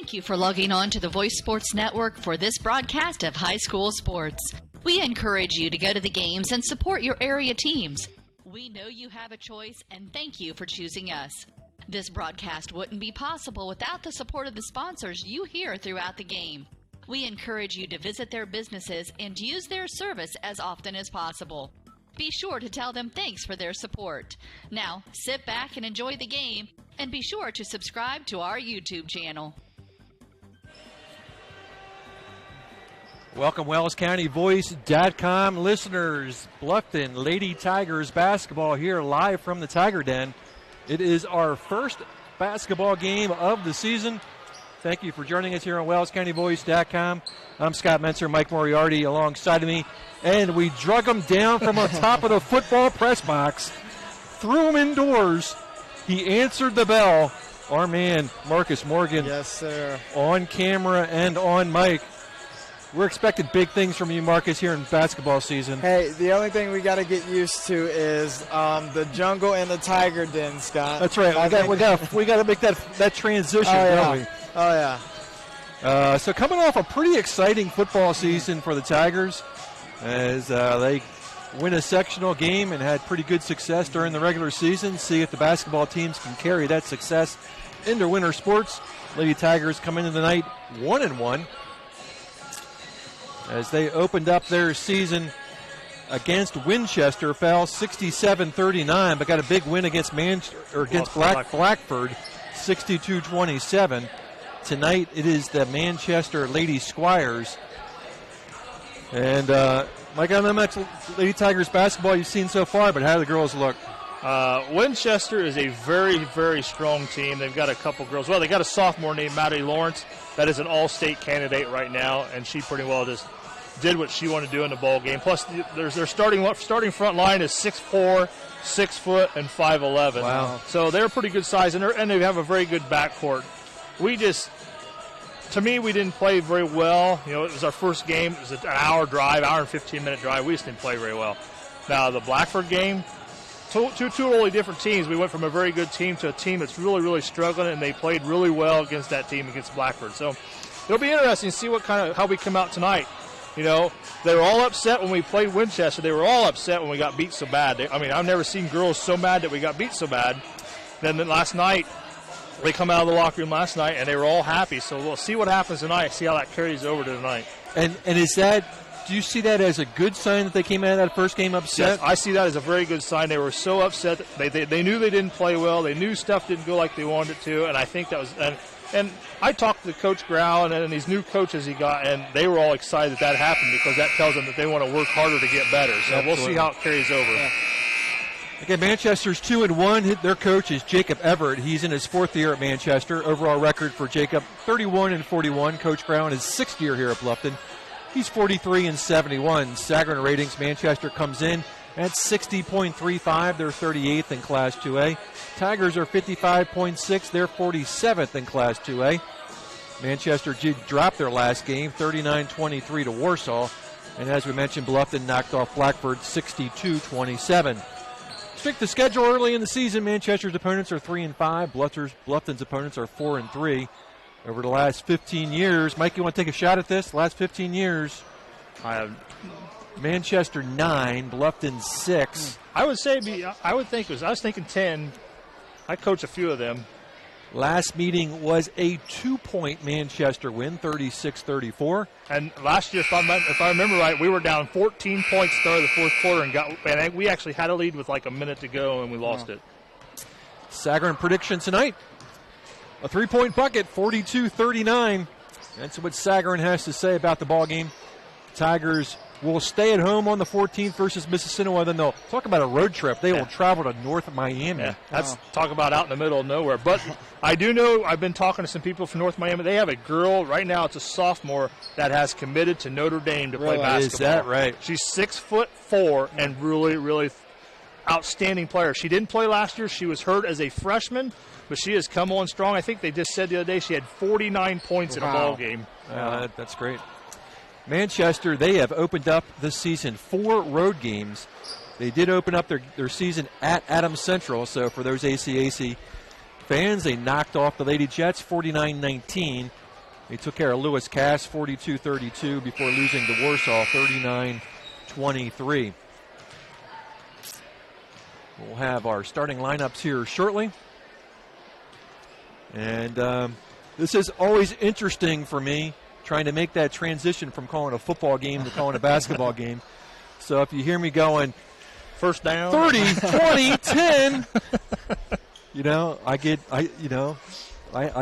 Thank you for logging on to the Voice Sports Network for this broadcast of high school sports. We encourage you to go to the games and support your area teams. We know you have a choice, and thank you for choosing us. This broadcast wouldn't be possible without the support of the sponsors you hear throughout the game. We encourage you to visit their businesses and use their service as often as possible. Be sure to tell them thanks for their support. Now, sit back and enjoy the game, and be sure to subscribe to our YouTube channel. Welcome, WellsCountyVoice.com listeners. Bluffton Lady Tigers basketball here live from the Tiger Den. It is our first basketball game of the season. Thank you for joining us here on WellsCountyVoice.com. I'm Scott Menser, Mike Moriarty alongside of me, and we drug him down from on top of the football press box, threw him indoors. He answered the bell. Our man, Marcus Morgan. Yes, sir. On camera and on mic. We're expecting big things from you, Marcus, here in basketball season. Hey, the only thing we got to get used to is the jungle and the Tiger Den, Scott. That's right. We got to make that transition, don't we? Oh, yeah. So coming off a pretty exciting football season for the Tigers as they win a sectional game and had pretty good success during the regular season. See if the basketball teams can carry that success into winter sports. Lady Tigers come into the night 1-1. As they opened up their season against Winchester, fell 67-39, but got a big win against Blackford, 62-27. Tonight it is the Manchester Lady Squires. And Mike, I don't know much Lady Tigers basketball you've seen so far, but how do the girls look? Winchester is a very, very strong team. They've got a couple girls. Well, they got a sophomore named Maddie Lawrence. That is an all-state candidate right now, and she pretty well just did what she wanted to do in the ball game. Plus, their starting front line is 6'4", 6 foot, and 5'11". Wow! So they're pretty good size, and they have a very good backcourt. To me, we didn't play very well. You know, it was our first game. It was an hour and 15-minute drive. We just didn't play very well. Now the Blackford game, two totally different teams. We went from a very good team to a team that's really, really struggling, and they played really well against that team, against Blackford. So it'll be interesting to see how we come out tonight. You know, they were all upset when we played Winchester. They were all upset when we got beat so bad. I've never seen girls so mad that we got beat so bad. Then last night, they come out of the locker room last night, and they were all happy. So we'll see what happens tonight, see how that carries over to tonight. And is that, do you see that as a good sign that they came out of that first game upset? Yes, I see that as a very good sign. They were so upset. They knew they didn't play well. They knew stuff didn't go like they wanted it to, and I think that was and I talked to Coach Grau and these new coaches he got, and they were all excited that happened because that tells them that they want to work harder to get better. So Absolutely. We'll see how it carries over. Yeah. Again, Manchester's 2-1. Their coach is Jacob Everett. He's in his fourth year at Manchester. Overall record for Jacob, 31-41. Coach Grau in his sixth year here at Bluffton. He's 43-71. Sagarin ratings, Manchester comes in at 60.35. They're 38th in Class 2A. Tigers are 55.6. They're 47th in Class 2A. Manchester did drop their last game, 39-23 to Warsaw. And as we mentioned, Bluffton knocked off Blackford 62-27. Strength of schedule early in the season, Manchester's opponents are 3-5. Bluffton's opponents are 4-3. Over the last 15 years, Mike, you want to take a shot at this? The last 15 years, Manchester 9, Bluffton 6. I was thinking 10. I coached a few of them. Last meeting was a 2-point Manchester win, 36-34. And last year, if I remember right, we were down 14 points at the fourth quarter and we actually had a lead with like a minute to go, and we lost it. Sagarin prediction tonight. A 3-point bucket, 42-39. That's what Sagarin has to say about the ball game. Tigers will stay at home on the 14th versus Mississinawa. Then they'll talk about a road trip. They will travel to North Miami. Yeah, that's talk about out in the middle of nowhere. But I do know, I've been talking to some people from North Miami. They have a girl right now, it's a sophomore, that has committed to Notre Dame to play basketball. Is that right? She's 6'4" and really, really outstanding player. She didn't play last year. She was hurt as a freshman, but she has come on strong. I think they just said the other day she had 49 points in a ball game. That's great. Manchester, they have opened up this season 4 road games. They did open up their season at Adams Central, so for those ACAC fans, they knocked off the Lady Jets 49-19. They took care of Lewis Cass 42-32 before losing to Warsaw 39-23. We'll have our starting lineups here shortly. And this is always interesting for me, trying to make that transition from calling a football game to calling a basketball game. So if you hear me going, first down, 30, 20, 10, I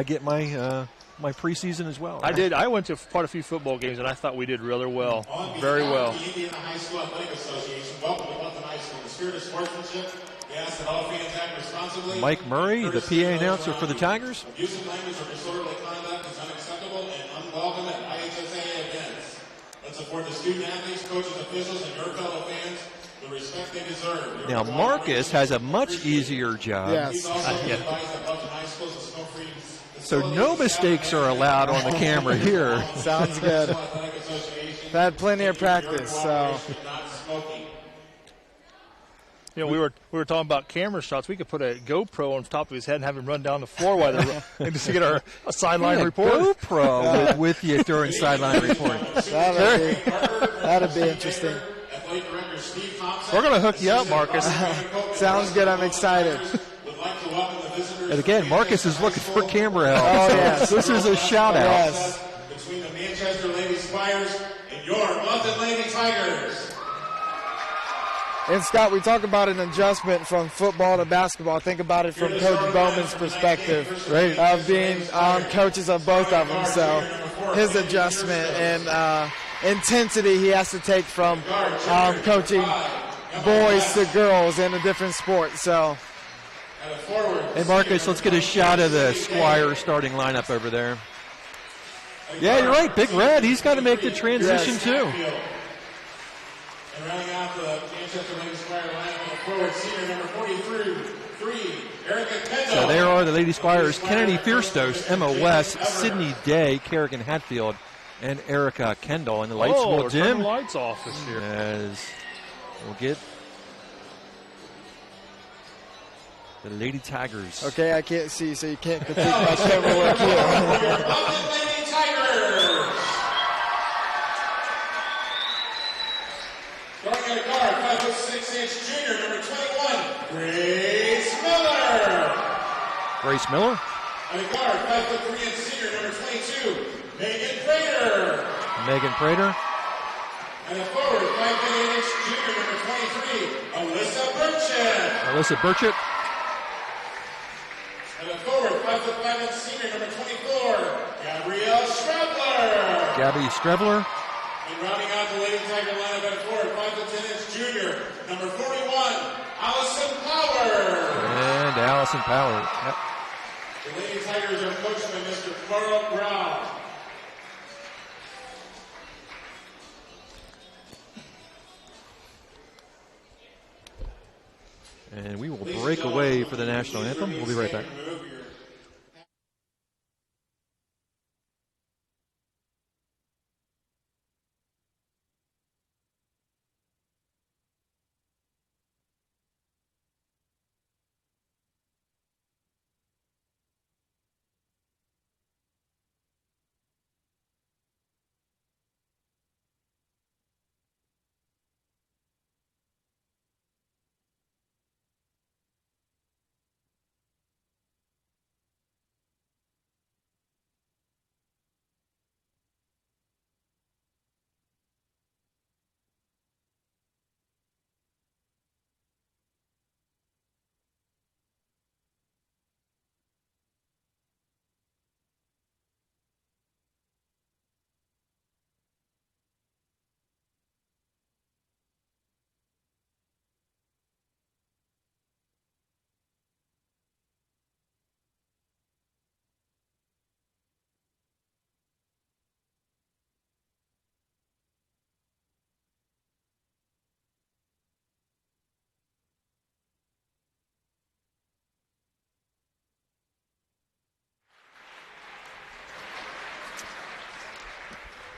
get my my preseason as well. I did. I went to quite a few football games, and I thought we did really well, very well. The Indiana High School Athletic Association, welcome to Bluffton High School. In the spirit of sportsmanship, we ask that all fans act responsibly. Mike Murray, the PA announcer for the Tigers. Abusive language or disorderly conduct is unacceptable and unwelcome at IHSAA events. Let's support the student athletes, coaches, officials, and your fellow fans. The respect they deserve. Now Marcus has a much easier job. Yes. So no mistakes are allowed on the camera here. Sounds good. I've had plenty of practice, so. We were talking about camera shots. We could put a GoPro on top of his head and have him run down the floor while they're and just to get our sideline report. GoPro with you during sideline report. That'd be interesting. We're going to hook you up, Marcus. Sounds good. I'm excited. And again, Marcus is looking for camera help. Oh, yes. This is a shout out. Yes. Between the Manchester Lady Spires and your Bluffton Lady Tigers. And Scott, we talk about an adjustment from football to basketball. Think about it from Coach Bowman's perspective, right? Of being coaches of both of them. So his adjustment and intensity he has to take from coaching boys to girls in a different sport. So. Hey, Marcus, let's get a shot of the Squire starting lineup over there. Yeah, you're right. Big Red, he's got to make the transition, too. And rounding out the Manchester Lady Squire lineup, forward senior number 43, Erica Kendall. So there are the Lady Squires: Kennedy Fierstos, Emma West, Sydney Day, Kerrigan Hatfield, and Erica Kendall. And the lights will dim. The lights off this year. As we'll get the Lady Tigers. Okay, I can't see, so you can't critique my camera work here. Bluffton Lady Tigers. Starting at a guard, 5'6" junior, number 21, Grace Miller. Grace Miller. At a guard, 5'3" senior, number 22, Megan Prater. Megan Prater. And a forward, 5'8" junior, number 23, Alyssa Burchett. Alyssa Burchett. And a forward, 5'5" senior, number 24, Gabrielle Strebler. Gabby Strebler. And rounding out the Lady Tiger lineup at a forward, 5'10" junior, number 41, Allison Power. And Allison Power. Yep. The Lady Tigers are coached by Mr. Carl Brown. And we will break away for the national anthem. We'll be right back.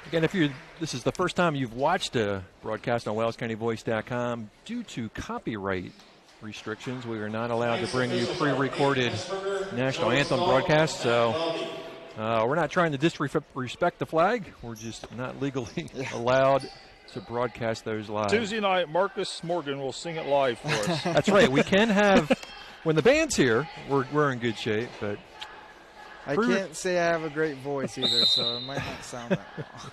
Again, if this is the first time you've watched a broadcast on WalesCountyVoice.com, due to copyright restrictions, we are not allowed to bring you pre-recorded national anthem broadcasts. So We're not trying to disrespect the flag. We're just not legally allowed to broadcast those live. Tuesday night, Marcus Morgan will sing it live for us. That's right. We can have, when the band's here, we're in good shape. But I can't say I have a great voice either, so it might not sound that well.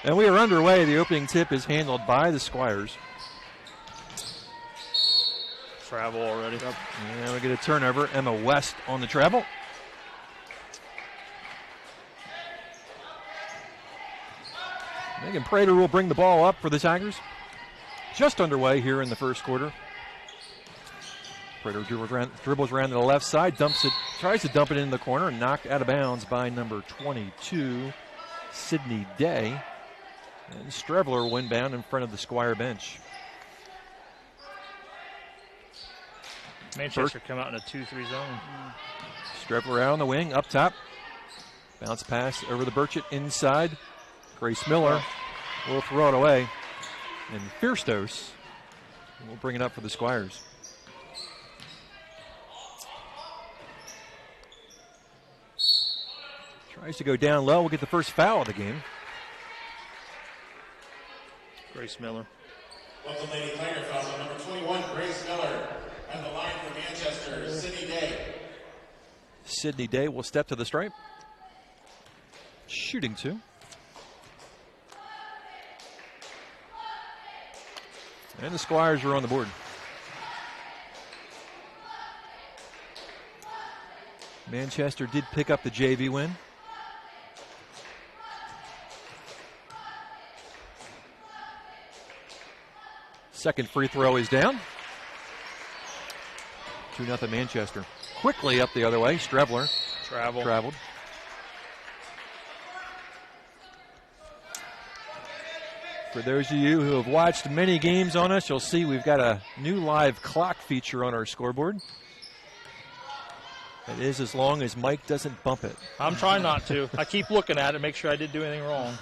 And we are underway. The opening tip is handled by the Squires. Travel already. Yep. And we get a turnover. Emma West on the travel. Megan Prater will bring the ball up for the Tigers. Just underway here in the first quarter. Prater dribbles around to the left side, tries to dump it in the corner, knocked out of bounds by number 22, Sydney Day. And Strevler will inbound in front of the Squire bench. Manchester come out in a 2-3 zone. Strevler out on the wing, up top. Bounce pass over the Burchett inside. Grace Miller will throw it away. And Fierstos will bring it up for the Squires. Tries to go down low. We'll get the first foul of the game. Grace Miller. Bluffton Lady Tiger fouls on number 21, Grace Miller. At the line for Manchester, Sydney Day. Sydney Day will step to the stripe. Shooting two. And the Squires are on the board. Manchester did pick up the JV win. Second free throw is down. 2-0 Manchester. Quickly up the other way. Strevler. Traveled. For those of you who have watched many games on us, you'll see we've got a new live clock feature on our scoreboard. It is as long as Mike doesn't bump it. I'm trying not to. I keep looking at it, make sure I didn't do anything wrong.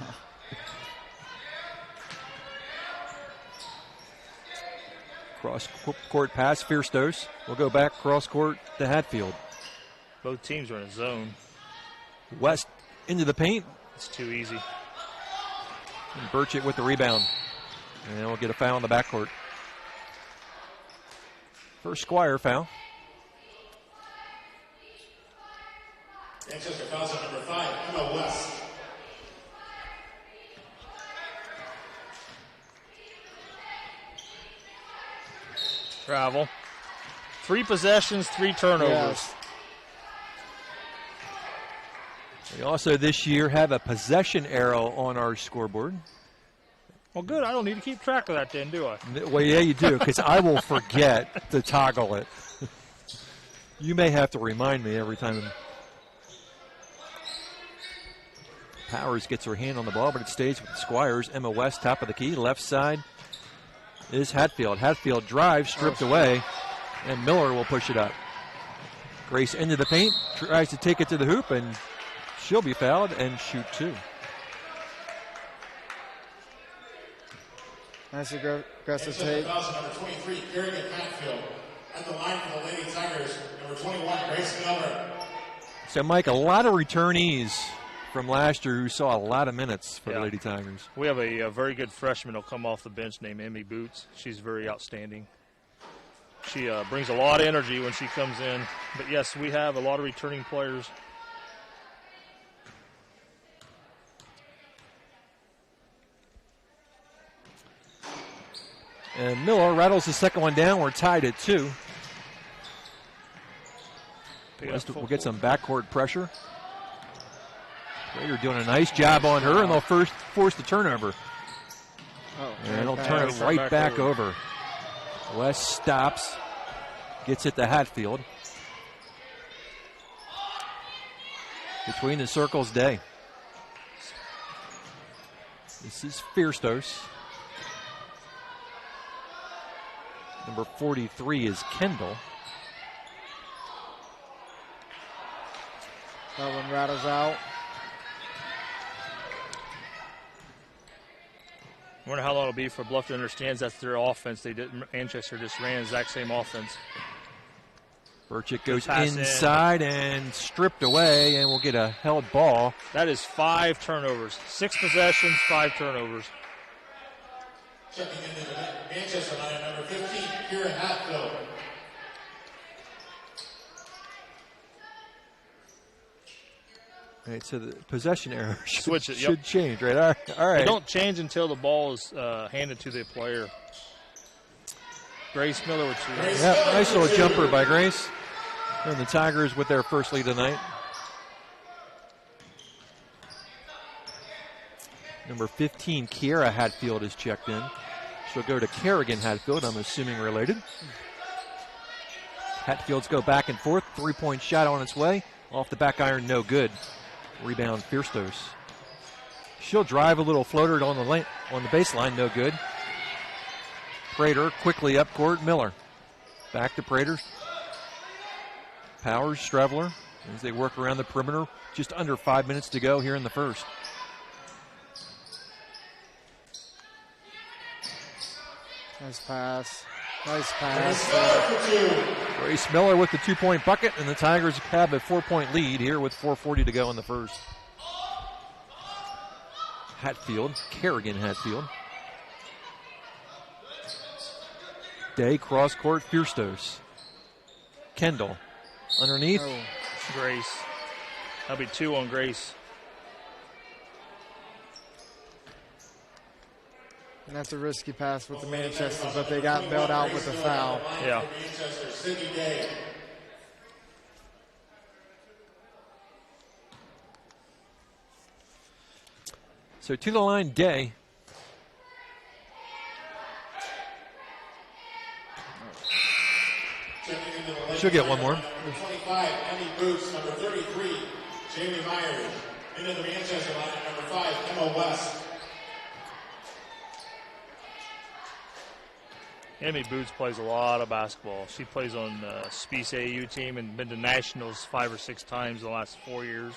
Cross-court pass, Fierstos. We'll go back cross-court to Hatfield. Both teams are in a zone. West into the paint. It's too easy. And Burchett with the rebound. And we'll get a foul in the backcourt. First Squire foul. Manchester fouls on number 5, Emma West. Travel. 3 possessions, 3 turnovers. Yes. We also this year have a possession arrow on our scoreboard. Well, good. I don't need to keep track of that then, do I? Well, yeah, you do, because I will forget to toggle it. You may have to remind me every time. Powers gets her hand on the ball, but it stays with the Squires. Emma West, top of the key. Left side is Hatfield. Hatfield drives, stripped away, and Miller will push it up. Grace into the paint, tries to take it to the hoop, and she'll be fouled and shoot 2. Nice aggressive take. Number 23, Kerrigan Hatfield. At the line for the Lady Tigers, number 21, Grace Miller. So, Mike, a lot of returnees from last year who saw a lot of minutes for the Lady Tigers. We have a very good freshman who'll come off the bench named Emmy Boots. She's very outstanding. She brings a lot of energy when she comes in. But, yes, we have a lot of returning players. And Miller rattles the second one down. We're tied at 2. We'll get some backcourt pressure. Prater doing a nice job on her, and they'll first force the turnover. And they'll turn it right back over. West stops, gets it to Hatfield. Between the circles, Day. This is Fierstos. Number 43 is Kendall. That one rattles out. I wonder how long it'll be for Bluffton understands that's their offense. Manchester just ran the exact same offense. Burchett goes inside and stripped away, and we'll get a held ball. That is 5 turnovers. 6 possessions, 5 turnovers. Checking into the Manchester line, number 15, Kieran Hatfield. All right, so the possession error should change, right? All right. They don't change until the ball is handed to the player. Grace Miller with 2. Yep, nice little jumper by Grace. And the Tigers with their first lead tonight. Number 15, Kiera Hatfield is checked in. She'll go to Kerrigan Hatfield, I'm assuming related. Hatfields go back and forth. 3-point shot on its way. Off the back iron, no good. Rebound, Firstos. She'll drive a little floater on the baseline, no good. Prater quickly up court, Miller. Back to Prater. Powers, Strevler, as they work around the perimeter. Just under 5 minutes to go here in the first. Nice pass. Nice pass. Grace Miller with the 2-point bucket, and the Tigers have a 4-point lead here with 4:40 to go in the first. Hatfield, Kerrigan Hatfield. Day, cross court, Firstos. Kendall, underneath. Oh. Grace. That'll be 2 on Grace. And that's a risky pass with the Manchester, but they got bailed out with a foul. Yeah. So to the line, Day. She'll get one more. Number 25, Emmy Boots. Number 33, Jamie Myers. Into the Manchester line, number 5, Emma West. Emmy Boots plays a lot of basketball. She plays on Spiece AAU team and been to nationals 5 or 6 times in the last 4 years.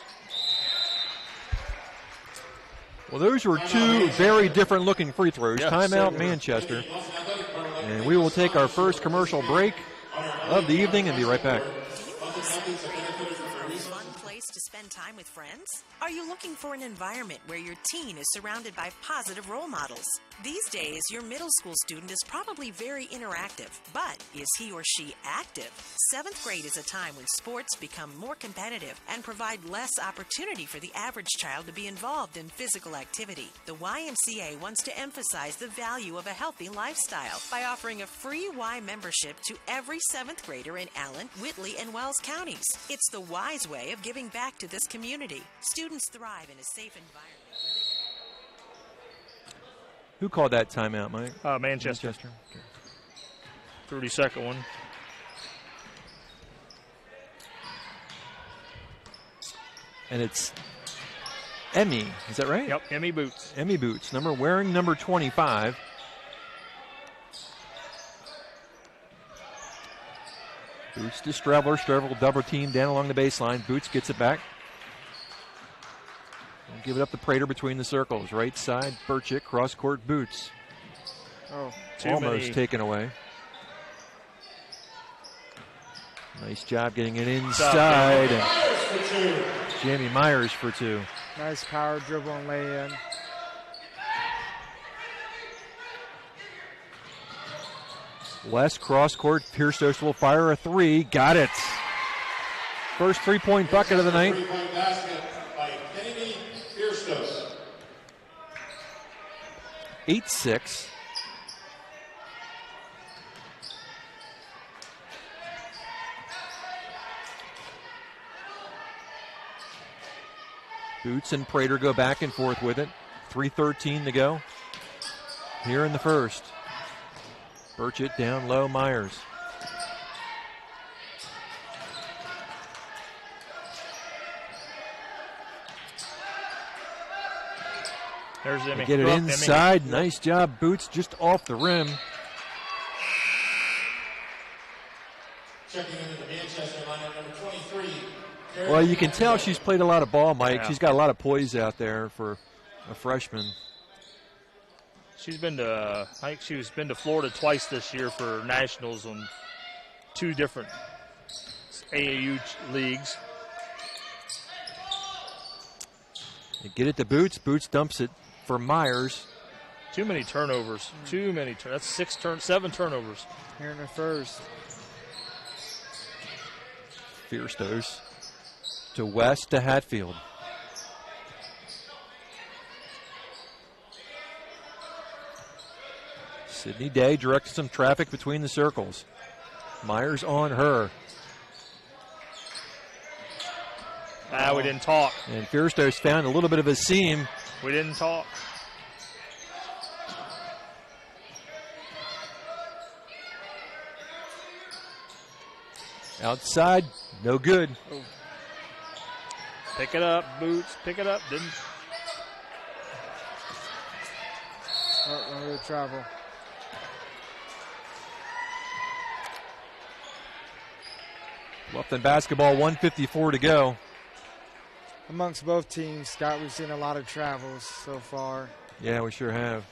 Well, those were 2 very different looking free throws. Yeah, Timeout, Manchester. And we will take our first commercial break of the evening and be right back. To spend time with friends? Are you looking for an environment where your teen is surrounded by positive role models? These days, your middle school student is probably very interactive, but is he or she active? 7th grade is a time when sports become more competitive and provide less opportunity for the average child to be involved in physical activity. The YMCA wants to emphasize the value of a healthy lifestyle by offering a free Y membership to every 7th grader in Allen, Whitley, and Wells counties. It's the wise way of giving back to this community. Students thrive in a safe environment. Who called that timeout, Mike? Manchester. Okay. 32nd one. And it's Emmy, is that right? Yep, Emmy Boots. Emmy Boots, wearing number 25. Boots to Strevler. Strevler double team down along the baseline. Boots gets it back. And give it up to Prater between the circles. Right side, Burchett. Cross court, Boots. Oh, almost taken away. Nice job getting it inside. And Jamie Myers for 2. nice power dribble and lay in. West cross court. Firstos will fire a 3. Got it. First 3-point bucket of the night. 3-point basket by Kennedy Firstos. 8-6. Boots and Prater go back and forth with it. 3:13 to go here in the first. Burchett down low, Myers. There's Emmy. Get it inside. Nice job, Boots, just off the rim. Checking into the Manchester lineup, number 23. Well, you can tell she's played a lot of ball, Mike. Yeah. She's got a lot of poise out there for a freshman. She's been to, I think she's been to Florida twice this year for nationals on 2 different AAU leagues. They get it to Boots. Boots dumps it for Myers. Too many turnovers. Too many. That's 7 turnovers. Here in the first. Fierstos to West to Hatfield. Sydney Day directed some traffic between the circles. Myers on her. We didn't talk. And Fierstos found a little bit of a seam. We didn't talk. Outside, no good. Oh. Pick it up, Boots. Pick it up. Didn't. Good travel. Bluffton basketball, 1:54 to go. Amongst both teams, Scott, we've seen a lot of travels so far. Yeah, we sure have.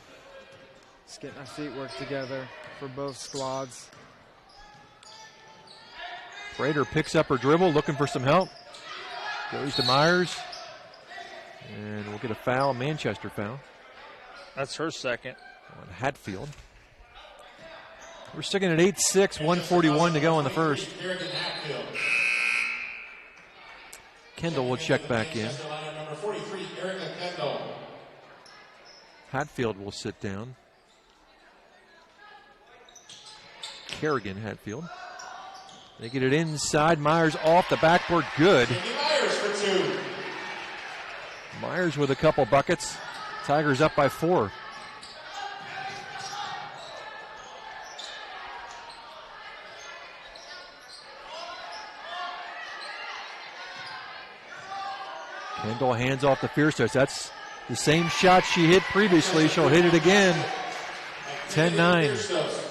Just getting our feet work together for both squads. Prater picks up her dribble, looking for some help. Goes to Myers. And we'll get a foul, Manchester foul. That's her second. On Hatfield. We're sticking at 8-6, 1:41 to go in the first. Kendall will check back in. Hatfield will sit down. Kerrigan, Hatfield. They get it inside. Myers off the backboard. Good. Myers with a couple buckets. Tigers up by 4. Kendall hands off to Fierstos. That's the same shot she hit previously. She'll hit it again. 10-9.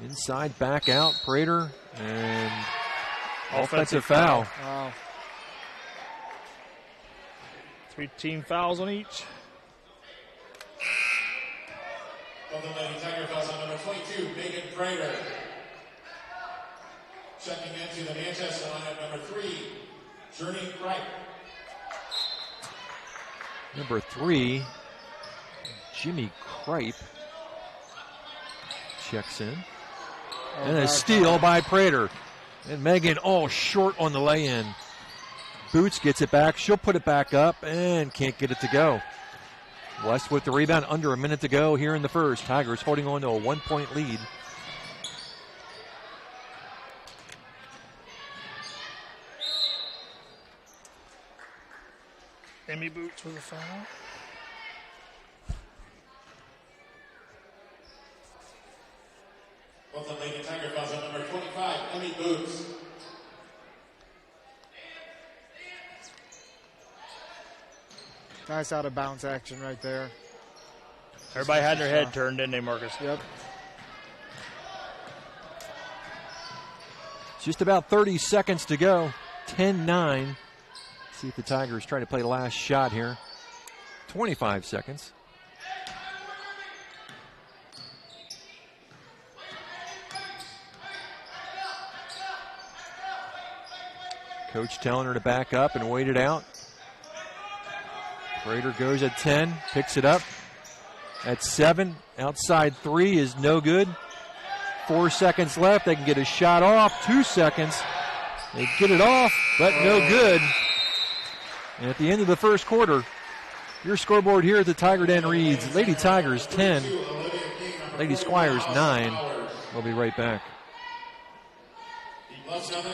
Inside, back out, Prater, and offensive foul. Wow. 3 team fouls on each. Well, the Lady Tiger fouls on number 22, Megan Prater. Checking into the Manchester lineup, number 3, Journey Wright. Number 3, Jimmy Kripe checks in. And a steal by Prater. And Megan, short on the lay-in. Boots gets it back. She'll put it back up and can't get it to go. West with the rebound. Under a minute to go here in the first. Tigers holding on to a 1-point lead. Emmy Boots with a foul. Both the Lady Tiger fouls on number 25, Emmy Boots. Nice out of bounds action right there. Everybody had their head turned, didn't they, Marcus? Yep. Just about 30 seconds to go. 10-9. See if the Tigers try to play the last shot here. 25 seconds. Coach telling her to back up and wait it out. Prater goes at 10, picks it up. At 7, outside 3 is no good. 4 seconds left. They can get a shot off. 2 seconds. They get it off, but no good. And at the end of the first quarter, your scoreboard here at the Tiger Den reads Lady Tigers 10, Lady Squires 9. We'll be right back. Our job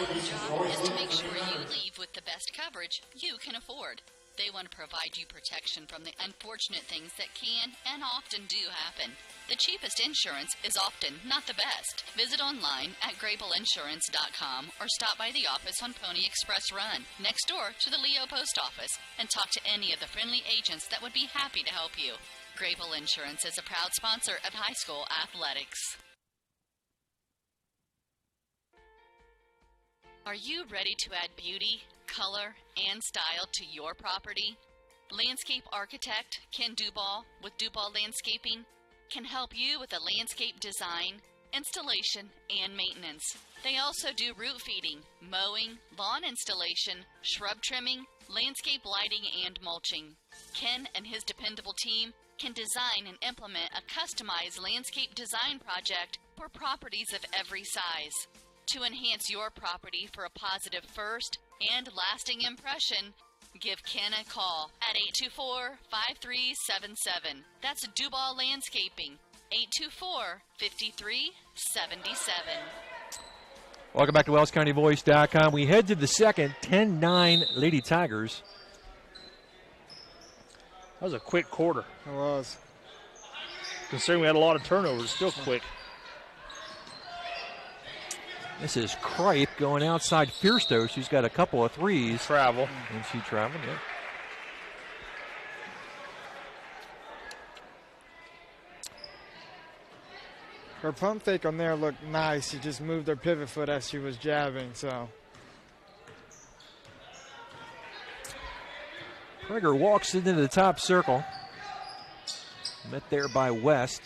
is to make sure you leave with the best coverage you can afford. They want to provide you protection from the unfortunate things that can and often do happen. The cheapest insurance is often not the best. Visit online at GrableInsurance.com or stop by the office on Pony Express Run, next door to the Leo Post Office, and talk to any of the friendly agents that would be happy to help you. Grable Insurance is a proud sponsor of high school athletics. Are you ready to add beauty, color, and style to your property? Landscape architect Ken Duball with Duball Landscaping can help you with the landscape design, installation, and maintenance. They also do root feeding, mowing, lawn installation, shrub trimming, landscape lighting, and mulching. Ken and his dependable team can design and implement a customized landscape design project for properties of every size. To enhance your property for a positive first and lasting impression, give Ken a call at 824-5377. That's Duball Landscaping, 824-5377. Welcome back to WellsCountyVoice.com. We head to the second, 10-9 Lady Tigers. That was a quick quarter. It was. Considering we had a lot of turnovers, still quick. This is Kripe going outside Fiersto. She's got a couple of threes. Travel. And she traveled, yeah. Her pump fake on there looked nice. She just moved her pivot foot as she was jabbing, so. Prager walks into the top circle. Met there by West.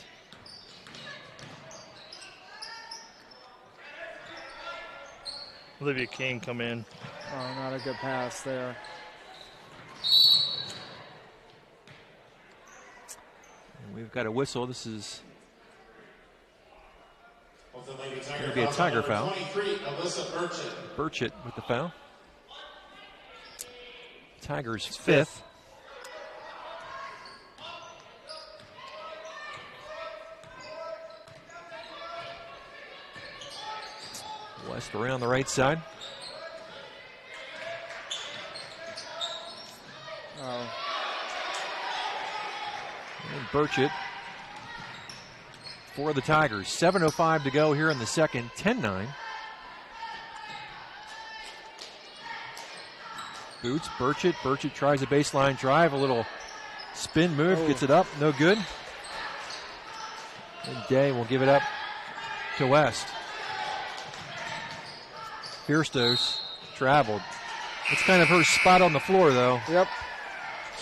Olivia King come in. Oh, not a good pass there. And we've got a whistle. This is going to be a Tiger foul. Burchett with the foul. Tigers fifth. West around the right side. Oh. And Burchett for the Tigers. 7:05 to go here in the second. 10-9. Boots, Burchett. Burchett tries a baseline drive. A little spin move. Gets it up. No good. And Day will give it up to West. Fierstos traveled. It's kind of her spot on the floor, though. Yep.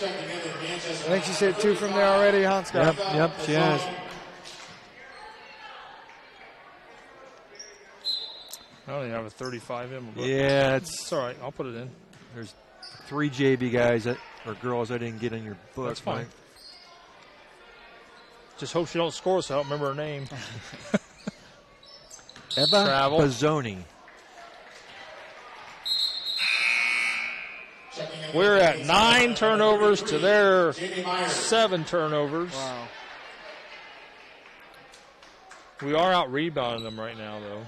I think she's hit two from there already, huh, Scott? Yep, she has. I don't even have a 35 in my book. Yeah, it's all right. I'll put it in. There's 3 JV guys or girls that didn't get in your book. That's fine. Right? Just hope she don't score, so I don't remember her name. Eva Bazzoni. We're at 9 turnovers to their 7 turnovers. Wow. We are out rebounding them right now, though.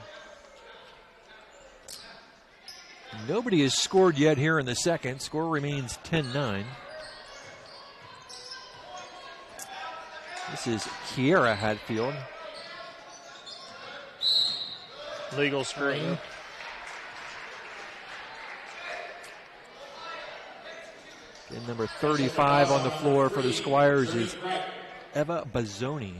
Nobody has scored yet here in the second. Score remains 10-9. This is Kiera Hatfield. Legal screen. And number 35 on the floor for the Squires is Eva Bazzoni.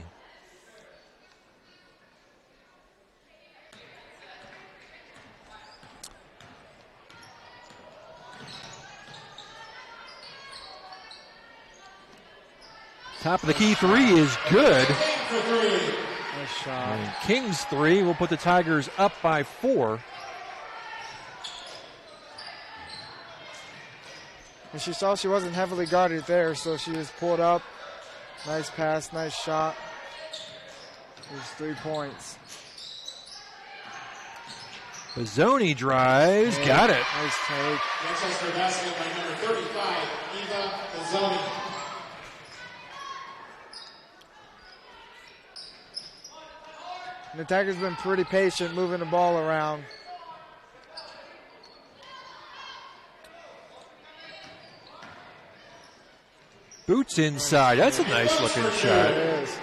Top of the key three is good. Nice shot. And King's three will put the Tigers up by 4. And she saw she wasn't heavily guarded there, so she just pulled up. Nice pass, nice shot. There's 3 points. Bazzoni drives, got it. Nice take. Manchester basket by number 35, Eva Bazzoni. And the Tigers been pretty patient moving the ball around. Boots inside. That's a nice looking shot. It is.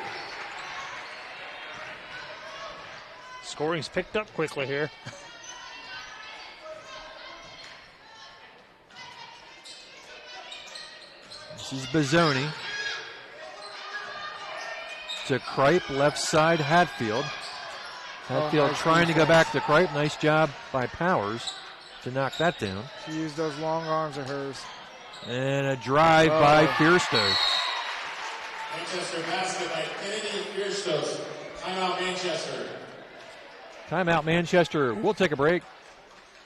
Scoring's picked up quickly here. This is Bazzoni. To Kripe, left side, Hatfield. Hatfield trying to go back to Kripe. Nice job by Powers to knock that down. She used those long arms of hers. And a drive by Fierstead. Manchester basket by Kennedy Fierstead. Timeout Manchester. Timeout Manchester. We'll take a break.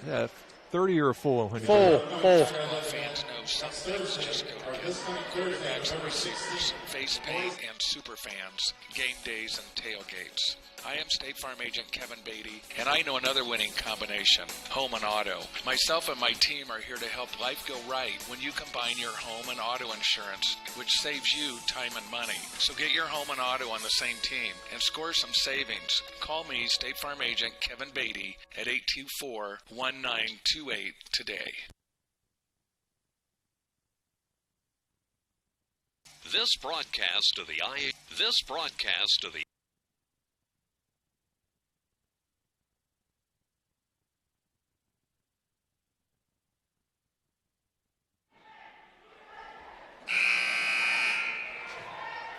30 or full? Full. Fans know some things just go together. Quarterbacks and receivers, face paint, and super fans, game days and tailgates. I am State Farm Agent Kevin Beatty, and I know another winning combination, home and auto. Myself and my team are here to help life go right when you combine your home and auto insurance, which saves you time and money. So get your home and auto on the same team and score some savings. Call me, State Farm Agent Kevin Beatty, at 824-1928 today. This broadcast of the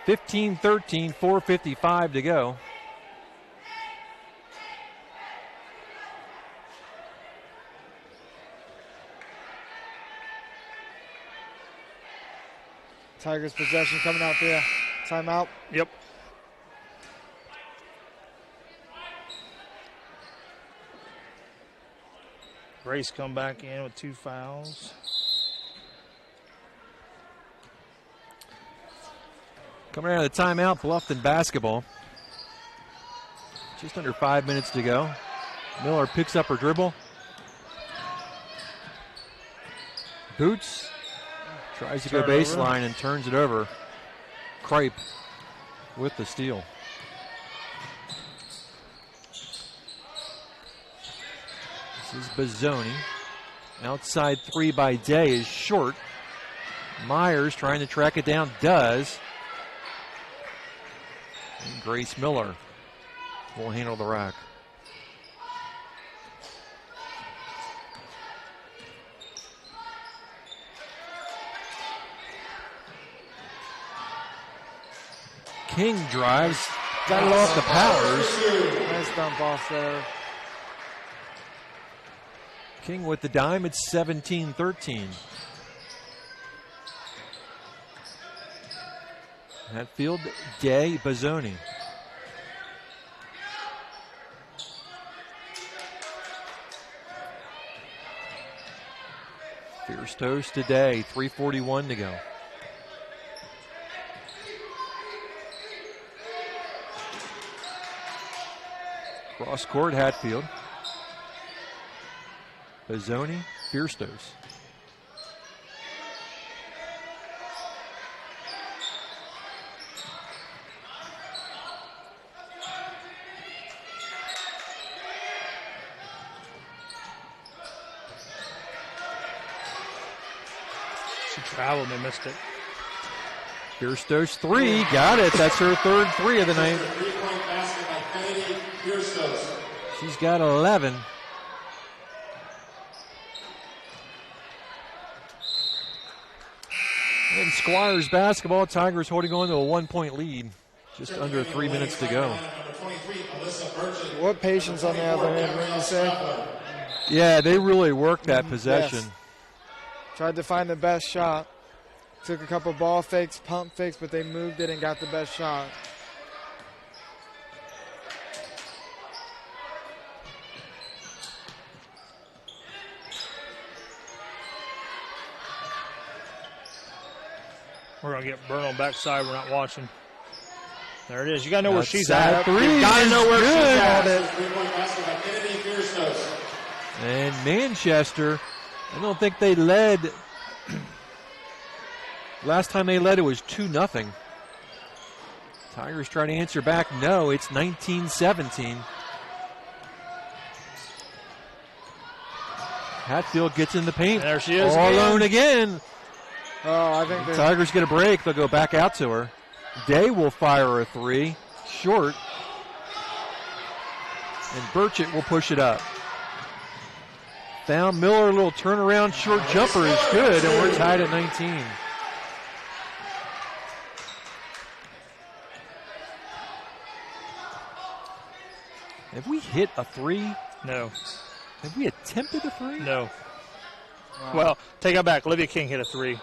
(15-13), 4:55 to go. Tigers possession coming out there. Timeout. Yep. Grace come back in with 2 fouls. Coming out of the timeout, Bluffton basketball. Just under 5 minutes to go. Miller picks up her dribble. Boots. Tries to go baseline and turns it over. Kripe with the steal. This is Bazzoni. Outside three by Day is short. Myers trying to track it down, does. And Grace Miller will handle the rack. King drives, got it off the Powers. Nice dump off there. King with the dime, it's 17-13. Hatfield, Day, Bazzoni. Fierce toast today, 3:41 to go. Cross court, Hatfield. Bazzoni, Fierstos. She traveled and missed it. Fierstos three, got it. That's her third three of the night. She's got 11. And Squires basketball, Tigers holding on to a 1-point lead. Just under 3 minutes to go. What patience on the other end, wouldn't you say? Yeah, they really worked that possession. Yes. Tried to find the best shot. Took a couple ball fakes, pump fakes, but they moved it and got the best shot. We're going to get Byrne on backside. We're not watching. There it is. You got to know where she's at. Three. You got to know where she's at. And Manchester, I don't think they led. Last time they led, it was 2-0. Tigers trying to answer back. No, it's 19-17. Hatfield gets in the paint. There she is. All alone again. Oh, I think the Tigers get a break. They'll go back out to her. Day will fire a three. Short. And Burchett will push it up. Found Miller, a little turnaround short jumper is good, and we're tied at 19. Have we hit a three? No. Have we attempted a three? No. Well, take that back. Olivia King hit a 3.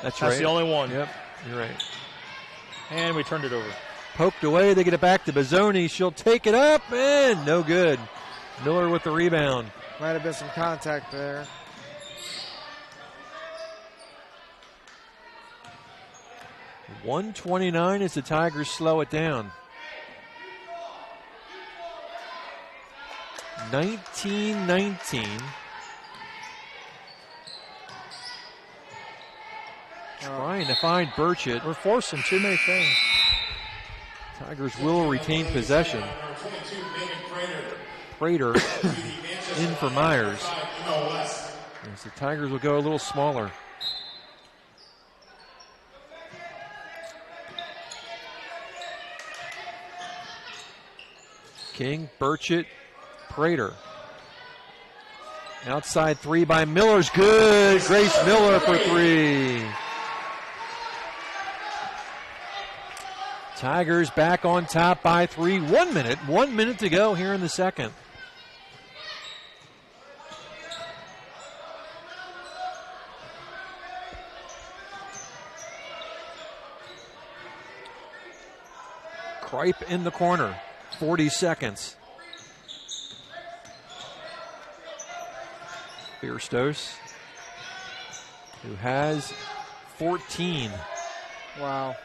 That's right. That's the only one. Yep, you're right. And we turned it over. Poked away. They get it back to Bazzoni. She'll take it up, and no good. Miller with the rebound. Might have been some contact there. .129 as the Tigers slow it down. 19-19. Trying to find Burchett. We're forcing too many things. Tigers will retain possession. Prater in for Myers. As the Tigers will go a little smaller. King, Burchett, Prater. Outside 3 by Miller's good. Grace Miller for 3. Tigers back on top by 3. 1 minute. 1 minute to go here in the second. Kripe in the corner. 40 seconds. Fierstos, who has 14. Wow.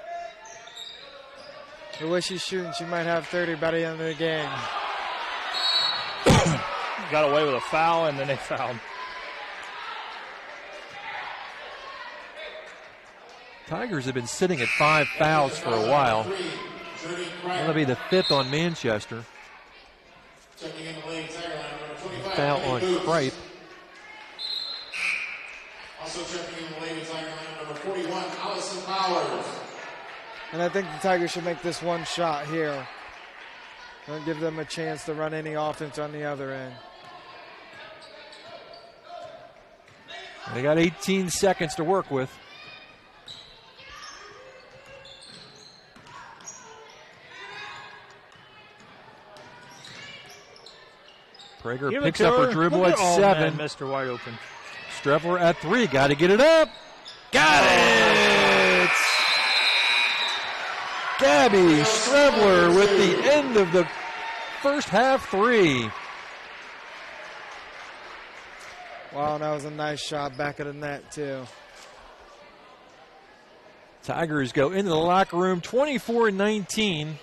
The way she's shooting, she might have 30 by the end of the game. Got away with a foul, and then they fouled. Tigers have been sitting at 5 fouls for a while. That'll be the 5th on Manchester. Foul on Kripe. Also checking in the ladies' iron line, number 41, Allison Powers. And I think the Tigers should make this one shot here. Don't give them a chance to run any offense on the other end. They got 18 seconds to work with. Prager picks up her dribble at 7. Man, Mr. Wide Open. Strevler at 3. Got to get it up. Got it! Gabby Strevler with the end of the first half 3. Wow, that was a nice shot back of the net, too. Tigers go into the locker room 24-19.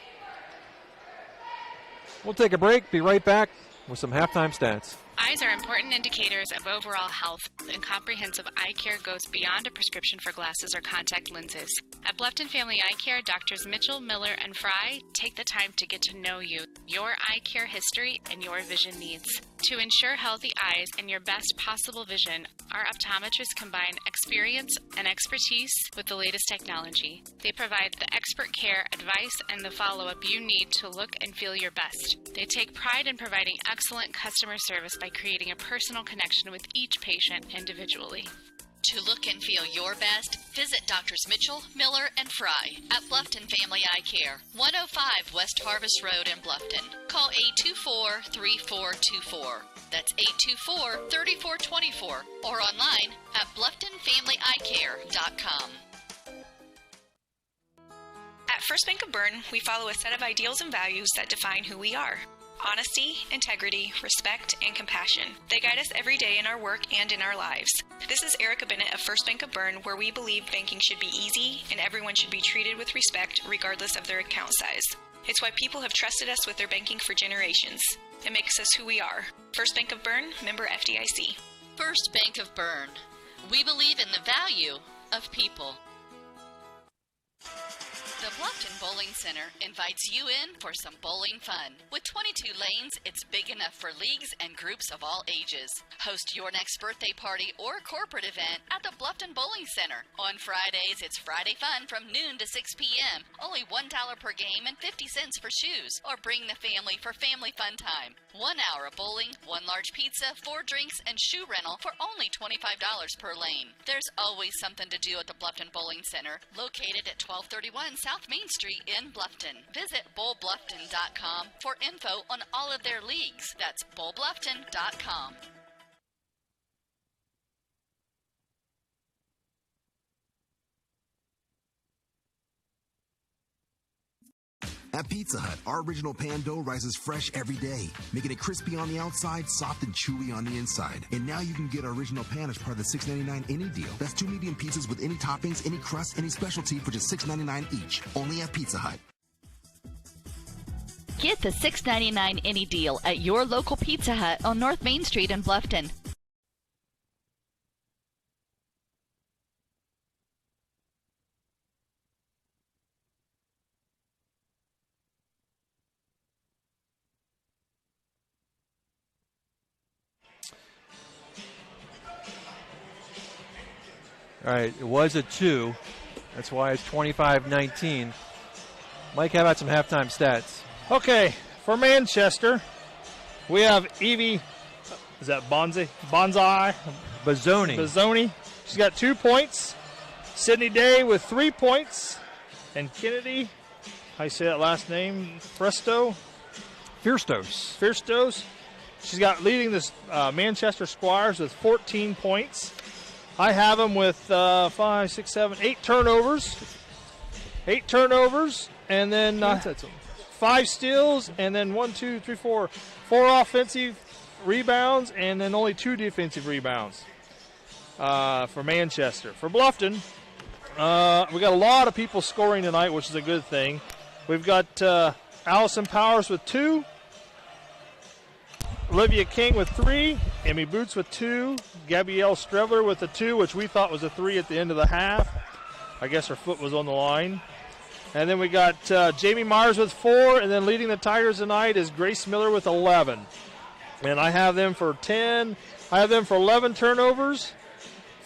We'll take a break. Be right back with some halftime stats. Eyes are important indicators of overall health, and comprehensive eye care goes beyond a prescription for glasses or contact lenses. At Bluffton Family Eye Care, Doctors Mitchell, Miller, and Fry take the time to get to know you, your eye care history, and your vision needs. To ensure healthy eyes and your best possible vision, our optometrists combine experience and expertise with the latest technology. They provide the expert care, advice, and the follow-up you need to look and feel your best. They take pride in providing excellent customer service by creating a personal connection with each patient individually. To look and feel your best, visit Doctors Mitchell, Miller, and Fry at Bluffton Family Eye Care, 105 West Harvest Road in Bluffton. Call 824-3424. That's 824-3424 or online at BlufftonFamilyEyeCare.com. At First Bank of Bern, we follow a set of ideals and values that define who we are. Honesty, integrity, respect, and compassion. They guide us every day in our work and in our lives. This is Erica Bennett of First Bank of Bern, where we believe banking should be easy and everyone should be treated with respect regardless of their account size. It's why people have trusted us with their banking for generations. It makes us who we are. First Bank of Bern, member FDIC. First Bank of Bern. We believe in the value of people. The Bluffton Bowling Center invites you in for some bowling fun. With 22 lanes, it's big enough for leagues and groups of all ages. Host your next birthday party or corporate event at the Bluffton Bowling Center. On Fridays, it's Friday fun from noon to 6 p.m. Only $1 per game and 50 cents for shoes. Or bring the family for family fun time. 1 hour of bowling, 1 large pizza, 4 drinks, and shoe rental for only $25 per lane. There's always something to do at the Bluffton Bowling Center, located at 1231 South Main Street in Bluffton. Visit bowlbluffton.com for info on all of their leagues. That's bowlbluffton.com. At Pizza Hut, our original pan dough rises fresh every day, making it crispy on the outside, soft and chewy on the inside. And now you can get our original pan as part of the $6.99 any deal. That's 2 medium pizzas with any toppings, any crust, any specialty for just $6.99 each. Only at Pizza Hut. Get the $6.99 any deal at your local Pizza Hut on North Main Street in Bluffton. All right, it was a 2. That's why it's 25-19. Mike, how about some halftime stats? Okay, for Manchester, we have Evie, is that Bonsai? Bazzoni. She's got 2 points. Sydney Day with 3 points. And Kennedy, how you say that last name? Firstos. She's got leading this Manchester Squires with 14 points. I have them with 8 turnovers. 8 turnovers, and then 5 steals, and then 4 offensive rebounds, and then only 2 defensive rebounds for Manchester. For Bluffton, we got a lot of people scoring tonight, which is a good thing. We've got Allison Powers with 2. Olivia King with 3, Emmy Boots with 2, Gabrielle Strevler with a 2, which we thought was a 3 at the end of the half. I guess her foot was on the line. And then we got Jamie Myers with 4, and then leading the Tigers tonight is Grace Miller with 11. And I have them for 10. I have them for 11 turnovers,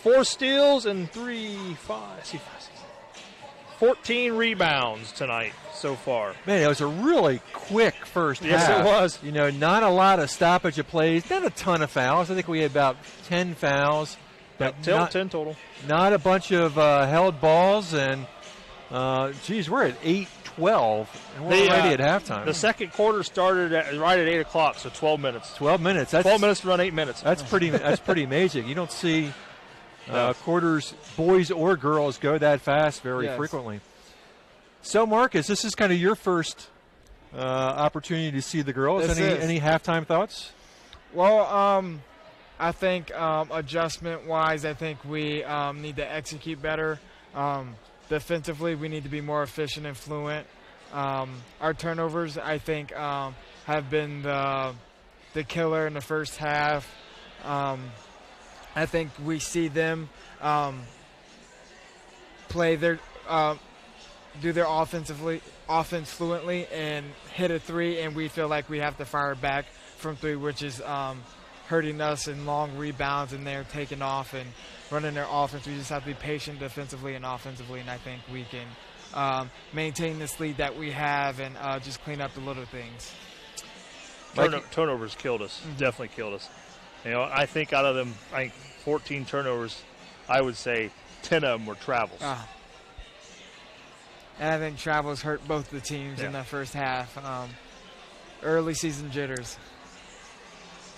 4 steals, and 14 rebounds tonight so far. Man, it was a really quick first half. Yes, it was. You know, not a lot of stoppage of plays, not a ton of fouls. I think we had about 10 fouls. But 10 total. Not a bunch of held balls, and, we're at 8-12, and we're already at halftime. The second quarter started right at 8 o'clock, so 12 minutes. 12 minutes. That's 12 minutes to run 8 minutes. That's pretty amazing. You don't see quarters, boys or girls, go that fast very frequently. So, Marcus, this is kind of your first opportunity to see the girls. Any halftime thoughts? Well, I think adjustment-wise, I think we need to execute better. Defensively, we need to be more efficient and fluent. Our turnovers, I think, have been the killer in the first half. I think we see them play their do their offense fluently and hit a 3, and we feel like we have to fire back from 3, which is hurting us in long rebounds, and they're taking off and running their offense. We just have to be patient defensively and offensively, and I think we can maintain this lead that we have and just clean up the little things. Turnovers killed us. Mm-hmm. Definitely killed us. You know, I think out of them, 14 turnovers, I would say 10 of them were travels. And I think travels hurt both the teams in the first half. Early season jitters.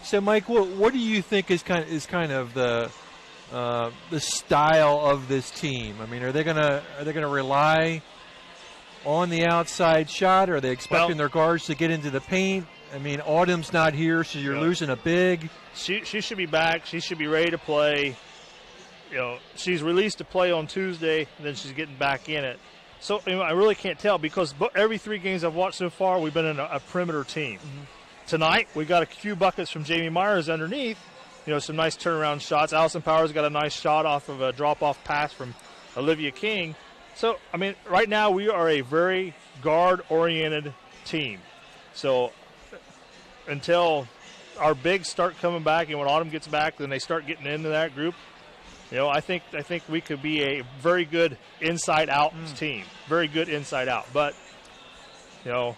So, Mike, what do you think is kind of the style of this team? I mean, are they gonna rely on the outside shot? Or are they expecting their guards to get into the paint? I mean, Autumn's not here, so you're losing a big. She should be back. She should be ready to play. You know, she's released to play on Tuesday, and then she's getting back in it. So I really can't tell because every 3 games I've watched so far, we've been in a perimeter team. Mm-hmm. Tonight, we got a few buckets from Jamie Myers underneath. You know, some nice turnaround shots. Allison Powers got a nice shot off of a drop-off pass from Olivia King. So, I mean, right now we are a very guard-oriented team. So until our bigs start coming back and when Autumn gets back, then they start getting into that group. You know, I think we could be a very good inside-out team. Very good inside-out. But, you know,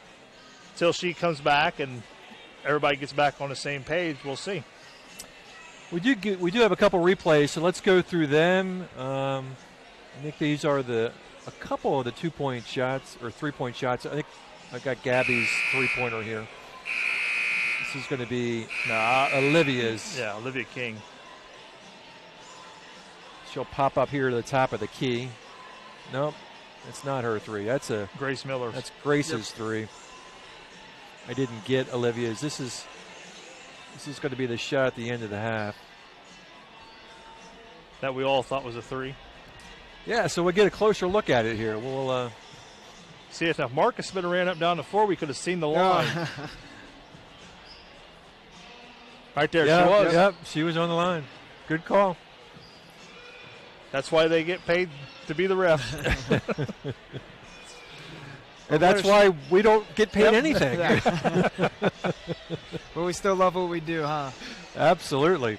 until she comes back and everybody gets back on the same page, we'll see. We do have a couple replays, so let's go through them. I think these are a couple of the 2-point shots or 3-point shots. I think I've got Gabby's 3-pointer here. This is going to be Olivia's. Yeah, Olivia King. She'll pop up here to the top of the key. Nope. That's not her three. That's Grace Miller's. That's Grace's three. I didn't get Olivia's. This is going to be the shot at the end of the half. That we all thought was a three. Yeah, so we'll get a closer look at it here. We'll see if Marcus Smith ran up down the floor, we could have seen the line. Right there, she was. Yep, she was on the line. Good call. That's why they get paid to be the ref. And that's why we don't get paid anything. But we still love what we do, huh? Absolutely.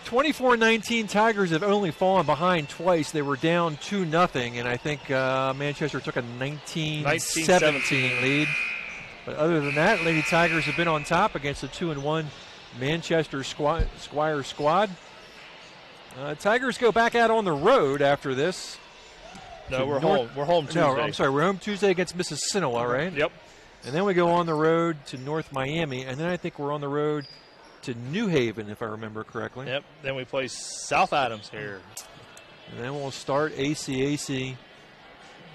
24-19, Tigers have only fallen behind twice. They were down 2-0, and I think Manchester took a 19-17 lead. But other than that, Lady Tigers have been on top against the 2-1 Manchester Squire squad. Tigers go back out on the road after this. No, we're home. We're home Tuesday. No, I'm sorry. We're home Tuesday against Mrs. Sinoa, right? Yep. And then we go on the road to North Miami, and then I think we're on the road to New Haven, if I remember correctly. Yep. Then we play South Adams here. And then we'll start ACAC. I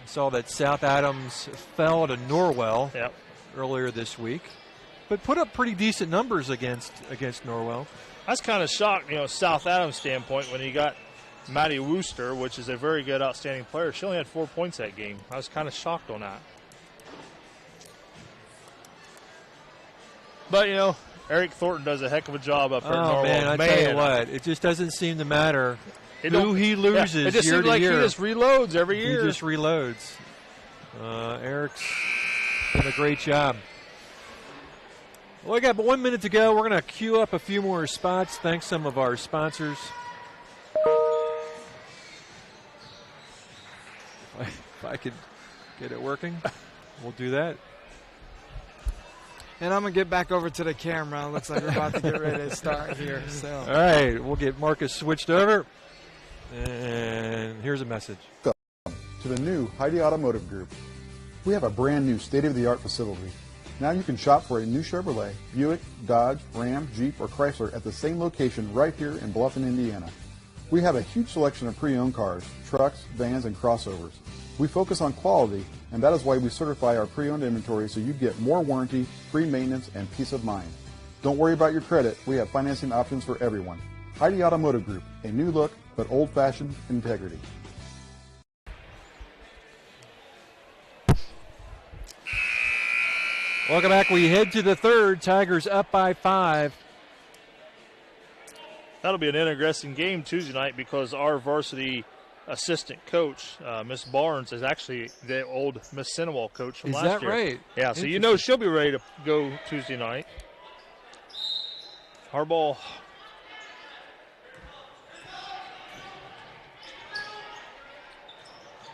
saw that South Adams fell to Norwell earlier this week, but put up pretty decent numbers against Norwell. I was kind of shocked, South Adams standpoint, when you got Maddie Wooster, which is a very good, outstanding player. She only had 4 points that game. I was kind of shocked on that. But, Eric Thornton does a heck of a job up there in Norwell. Oh, man, I tell you what, it just doesn't seem to matter who he loses year to year. It just seems like he just reloads every year. He just reloads. Eric's done a great job. Well, we got 1 minute to go. We're going to queue up a few more spots. Thanks some of our sponsors. If I could get it working, we'll do that. And I'm going to get back over to the camera. Looks like we're about to get ready to start here. So. All right, we'll get Marcus switched over. And here's a message. Welcome to the new Heidi Automotive Group. We have a brand new state-of-the-art facility. Now you can shop for a new Chevrolet, Buick, Dodge, Ram, Jeep, or Chrysler at the same location right here in Bluffton, Indiana. We have a huge selection of pre-owned cars, trucks, vans, and crossovers. We focus on quality, and that is why we certify our pre-owned inventory so you get more warranty, free maintenance, and peace of mind. Don't worry about your credit. We have financing options for everyone. Heidi Automotive Group, a new look, but old-fashioned integrity. Welcome back. We head to the third. Tigers up by 5. That'll be an interesting game Tuesday night because our varsity assistant coach, Miss Barnes, is actually the old Miss Sinoa coach from last year. Is that right? Yeah, so she'll be ready to go Tuesday night. Our ball.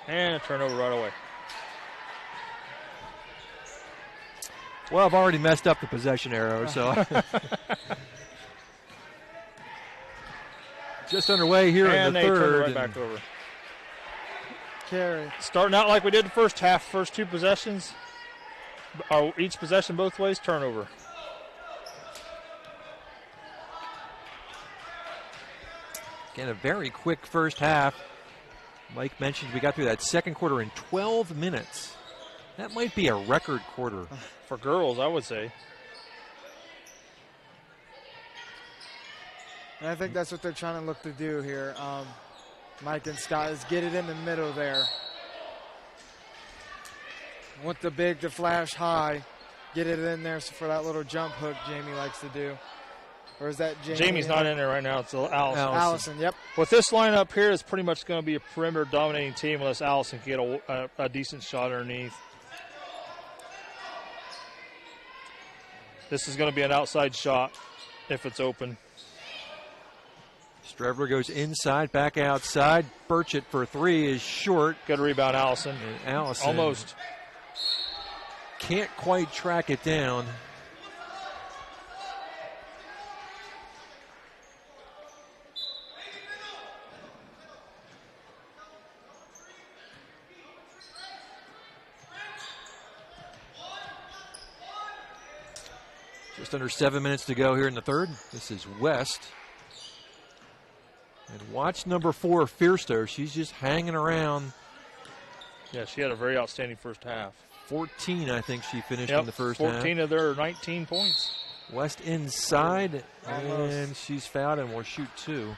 And a turnover right away. Well, I've already messed up the possession arrow, so. Just underway here in the third. Turn it right back over. Carry. Starting out like we did the first half, first two possessions. Each possession both ways, turnover. Again, a very quick first half. Mike mentioned we got through that second quarter in 12 minutes. That might be a record quarter. For girls, I would say. And I think that's what they're trying to look to do here, Mike and Scott, is get it in the middle there. Want the flash high, get it in there for that little jump hook Jamie likes to do. Or is that Jamie? Jamie's not in there right now. It's Allison. Allison, yep. With this lineup here, it's pretty much going to be a perimeter dominating team unless Allison can get a decent shot underneath. This is going to be an outside shot if it's open. Streveler goes inside, back outside. Burchett for 3 is short. Good rebound, Allison. And Allison almost can't quite track it down. Just under 7 minutes to go here in the third. This is West. And watch number 4, Fiersto. She's just hanging around Yeah, she had a very outstanding first half. 14, I think she finished in the first half. 14 of their 19 points. West inside, and she's fouled and will shoot 2.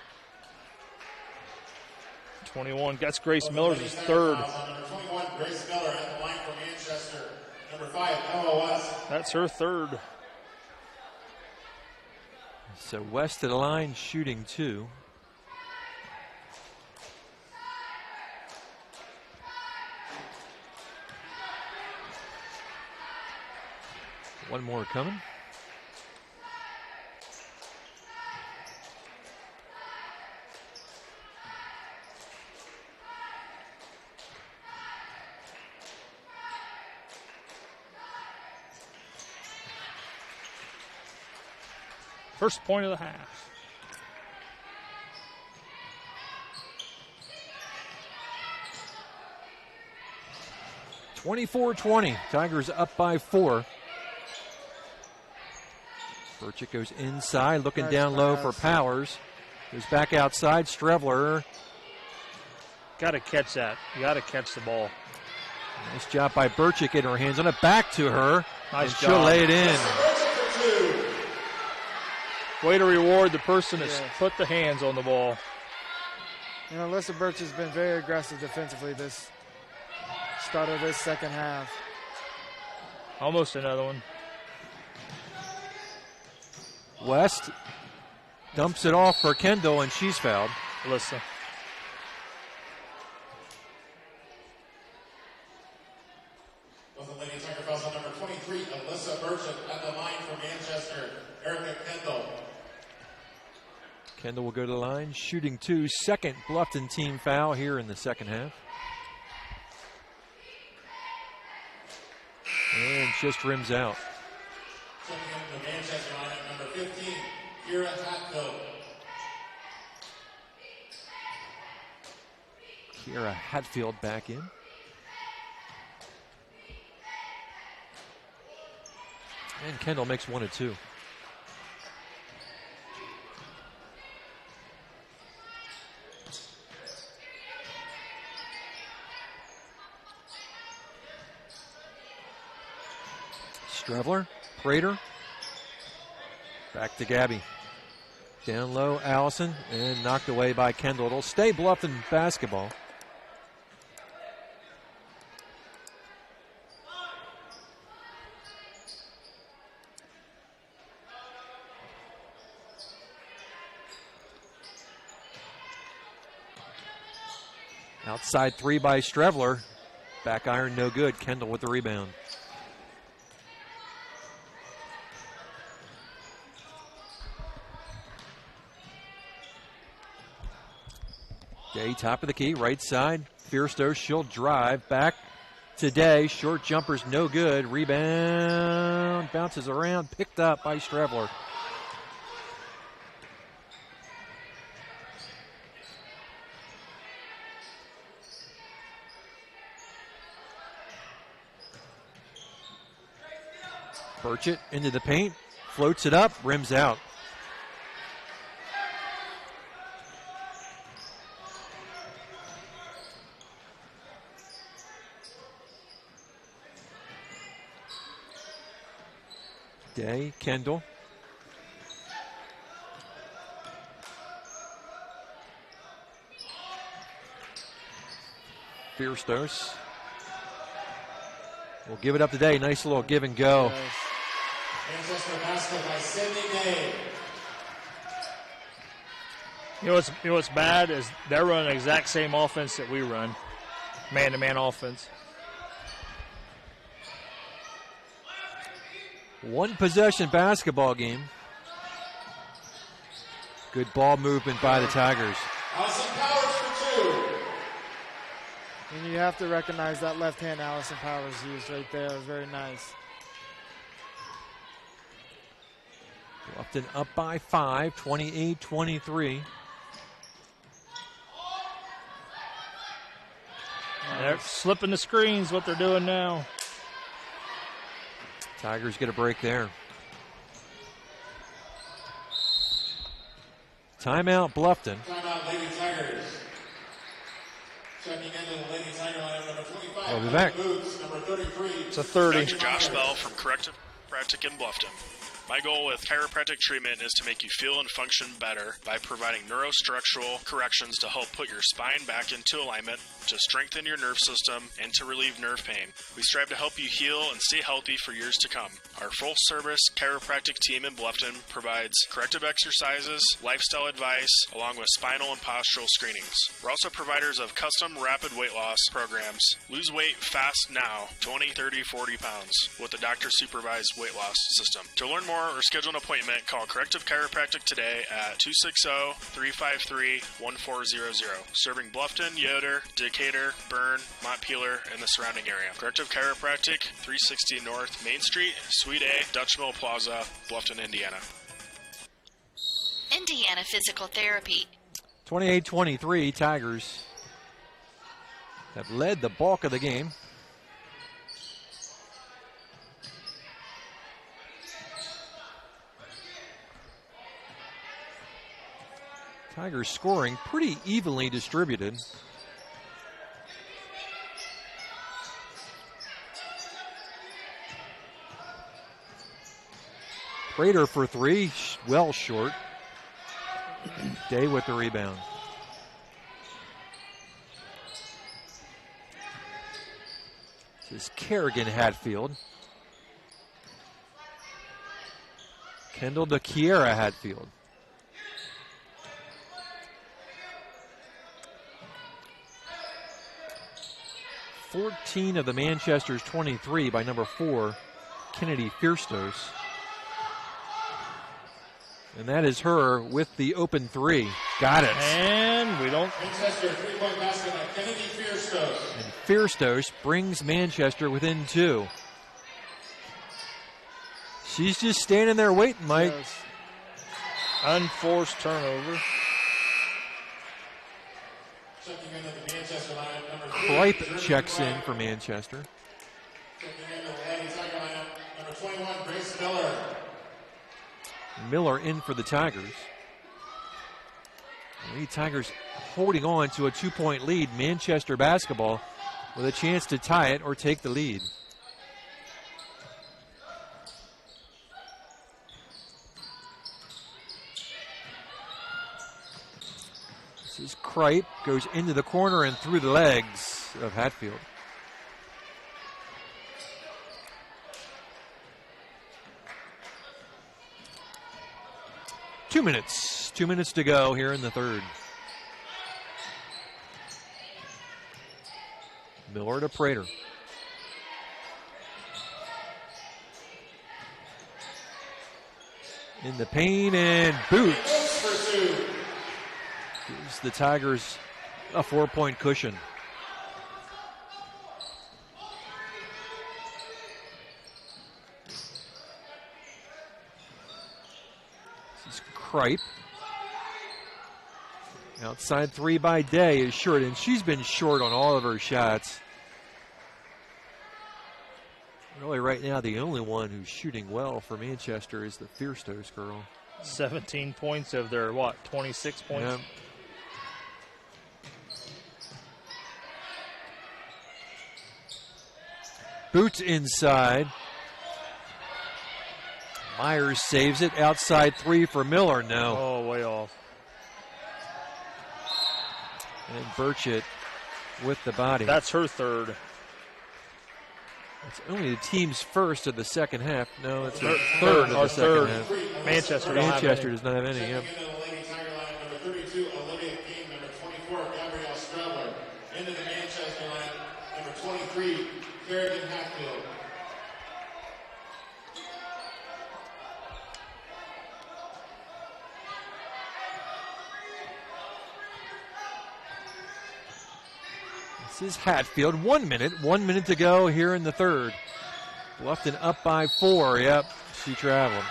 21. That's Grace Miller's third. Number 21, Grace Miller at the line for Manchester. Number 5, Emma West. That's her third. So West to the line, shooting 2. One more coming. First point of the half. (24-20). Tigers up by 4. Burchett goes inside, looking down low for Powers. Goes back outside. Strevler. Got to catch that. You got to catch the ball. Nice job by Burchett getting her hands on it. Back to her. Nice and job. She'll lay it in. Way to reward the person that's put the hands on the ball. You know, Alyssa Birch has been very aggressive defensively this start of this second half. Almost another one. West dumps it off for Kendall, and she's fouled. Alyssa. Both the Lady Tiger fouls on number 23, Alyssa Burchett at the line for Manchester, Erica Kendall. Kendall will go to the line, shooting 2. Second Bluffton team foul here in the second half. And just rims out. Checking in the Manchester line at number 15, Kira Hatfield. Kira Hatfield back in. And Kendall makes 1 of 2. Strevler, Prater, back to Gabby. Down low, Allison, and knocked away by Kendall. It'll stay Bluffton basketball. Outside 3 by Strevler. Back iron no good. Kendall with the rebound. Day, top of the key, right side. Fiersto, she'll drive back today. Short jumper's no good. Rebound, bounces around, picked up by Strevler. Burchett into the paint, floats it up, rims out. Day, Kendall. Fierstos. We'll give it up today. Nice little give and go. Manchester basket by Sydney Day. You know what's bad is they're running the exact same offense that we run. Man-to-man offense. One possession basketball game. Good ball movement by the Tigers. Allison Powers for 2. And you have to recognize that left hand Allison Powers used right there. It was very nice. Bluffton up by 5, 28-23. They're slipping the screens, what they're doing now. Tigers get a break there. Timeout, Bluffton. Timeout, Lady Tigers. Checking into the Lady Tiger line, number 25. We'll be back. Boots, number 33. It's a 30. Dr. Josh Bell from Corrective Chiropractic in Bluffton. My goal with chiropractic treatment is to make you feel and function better by providing neurostructural corrections to help put your spine back into alignment, to strengthen your nerve system, and to relieve nerve pain. We strive to help you heal and stay healthy for years to come. Our full-service chiropractic team in Bluffton provides corrective exercises, lifestyle advice, along with spinal and postural screenings. We're also providers of custom rapid weight loss programs. Lose weight fast now, 20, 30, 40 pounds, with a doctor-supervised weight loss system. To learn more or schedule an appointment, call Corrective Chiropractic today at 260-353-1400. Serving Bluffton, Yoder, Decatur, Bern, Montpelier, and the surrounding area. Corrective Chiropractic, 360 North Main Street, Suite A, Dutch Mill Plaza, Bluffton, Indiana. Indiana Physical Therapy. 28-23, Tigers have led the bulk of the game. Tigers scoring pretty evenly distributed. Prater for three, well short. Day with the rebound. This is Kerrigan Hatfield. Kendall to Kiera Hatfield. "14 of the Manchester's 23 by number 4, Kennedy Fierstos. And that is her with the open three. Got it. And we don't. Manchester, 3-point basket by Kennedy Fierstos. And Fierstos brings Manchester within 2. She's just standing there waiting, Mike. Yes. Unforced turnover. Checking into the Manchester line, number 3. Kripe checks in for Manchester. Checking into the Lady Tiger line, number 21, Grace Miller. Miller in for the Tigers. The Tigers holding on to a 2-point lead. Manchester basketball with a chance to tie it or take the lead. This is Kripe, goes into the corner and through the legs of Hatfield. Two minutes to go here in the third. Miller to Prater. In the paint and Boots. Gives the Tigers a 4-point cushion. This is Kripe. Outside three by Day is short, and she's been short on all of her shots. Really, right now, the only one who's shooting well for Manchester is the Fierstos girl. 17 points of their, 26 points? Yeah. Boots inside. Myers saves it. Outside three for Miller. No. Oh, way off. And Burchett with the body. That's her third. It's only the team's first of the second half. No, it's her third of the second half. Manchester does not have any. Yep. Lady Tiger line, number 32, Olivia King, number 24, Gabrielle Strehler. Into the Manchester line, number 23, Kerrigan Hatfield. This is Hatfield. 1 minute to go here in the third. Bluffton up by 4. Yep, she traveled.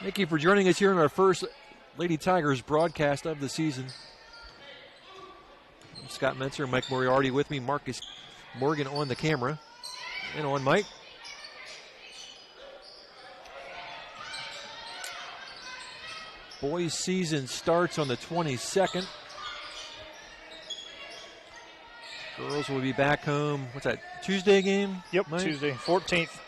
Thank you for joining us here in our first Lady Tigers broadcast of the season. I'm Scott Mentzer, Mike Moriarty with me, Marcus Morgan on the camera, and on Mike. Boys season starts on the 22nd. Girls will be back home. What's that, Tuesday game? Yep, Mike? Tuesday, 14th.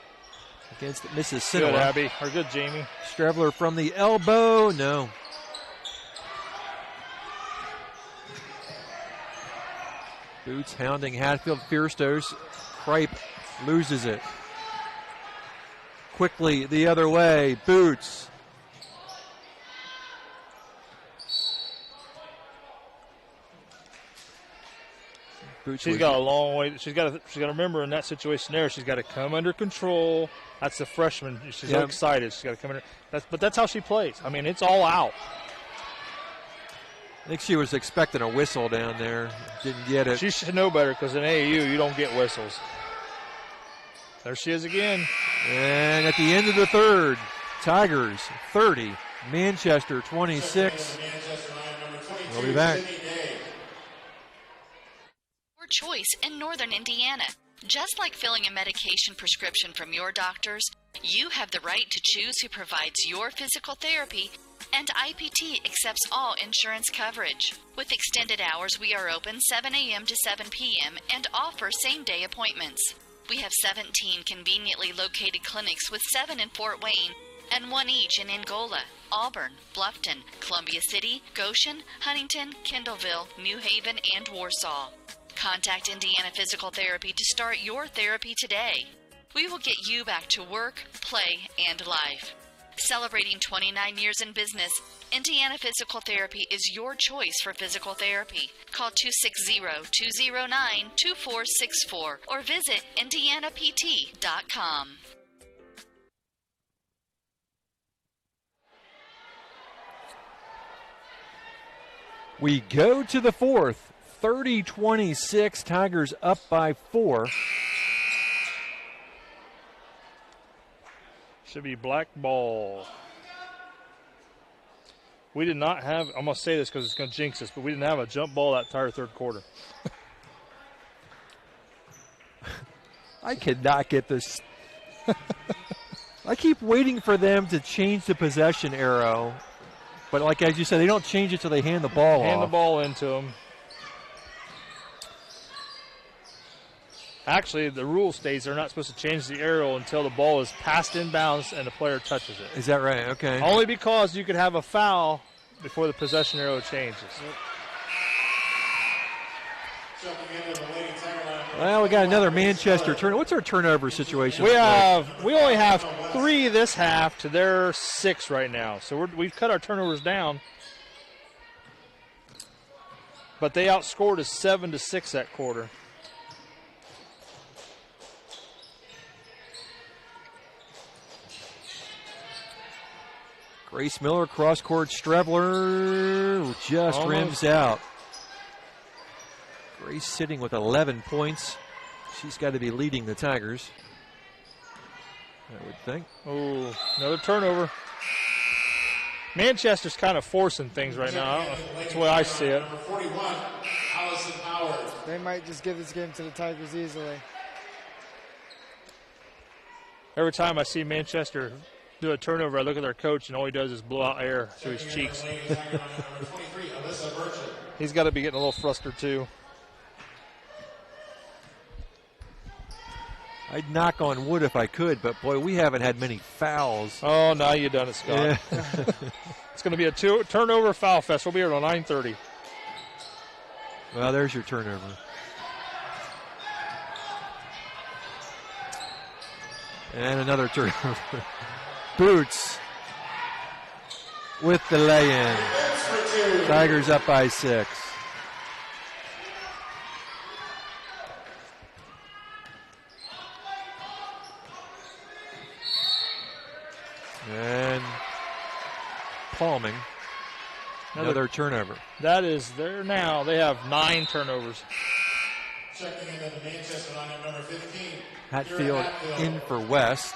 Against Mrs. Good, Sinoa. Abby. Or good, Jamie. Strebler from the elbow. No. Boots hounding Hatfield. Fierstos. Kripe loses it. Quickly the other way. Boots. She's got a long way. She's got to remember in that situation there. She's got to come under control. That's the freshman. She's so excited. She's got to come under. But that's how she plays. I mean, it's all out. I think she was expecting a whistle down there. Didn't get it. She should know better because in AAU you don't get whistles. There she is again. And at the end of the third, Tigers 30, Manchester 26. We'll be back. Choice in Northern Indiana. Just like filling a medication prescription from your doctors, you have the right to choose who provides your physical therapy, and IPT accepts all insurance coverage. With extended hours, we are open 7 a.m. to 7 p.m. and offer same-day appointments. We have 17 conveniently located clinics with 7 in Fort Wayne and 1 each in Angola, Auburn, Bluffton, Columbia City, Goshen, Huntington, Kendallville, New Haven, and Warsaw. Contact Indiana Physical Therapy to start your therapy today. We will get you back to work, play, and life. Celebrating 29 years in business, Indiana Physical Therapy is your choice for physical therapy. Call 260-209-2464 or visit indianapt.com. We go to the fourth. 30-26, Tigers up by 4. Should be black ball. We did not have, I'm going to say this because it's going to jinx us, but we didn't have a jump ball that entire third quarter. I cannot get this. I keep waiting for them to change the possession arrow. But like as you said, they don't change it till they hand the ball off. Hand the ball into them. Actually, the rule states they're not supposed to change the arrow until the ball is passed inbounds and the player touches it. Is that right? Okay. Only because you could have a foul before the possession arrow changes. Well, we got another Manchester turnover. What's our turnover situation? We only have 3 this half to their 6 right now. So we've cut our turnovers down. But they outscored us 7-6 that quarter. Grace Miller, cross-court Strebler, just rims out. Grace sitting with 11 points. She's got to be leading the Tigers, I would think. Oh, another turnover. Manchester's kind of forcing things right now. That's the way I see it. They might just give this game to the Tigers easily. Every time I see Manchester do a turnover, I look at their coach, and all he does is blow out air through his cheeks. He's got to be getting a little frustrated, too. I'd knock on wood if I could, but, boy, we haven't had many fouls. Oh, now you done it, Scott. Yeah. It's going to be a turnover foul fest. We'll be here until 9:30. Well, there's your turnover. And another turnover. Boots with the lay-in. Tigers up by 6. And palming. Another turnover. That is there now. They have 9 turnovers. Checking in at the Manchester lineup, number 15. Hatfield in for West.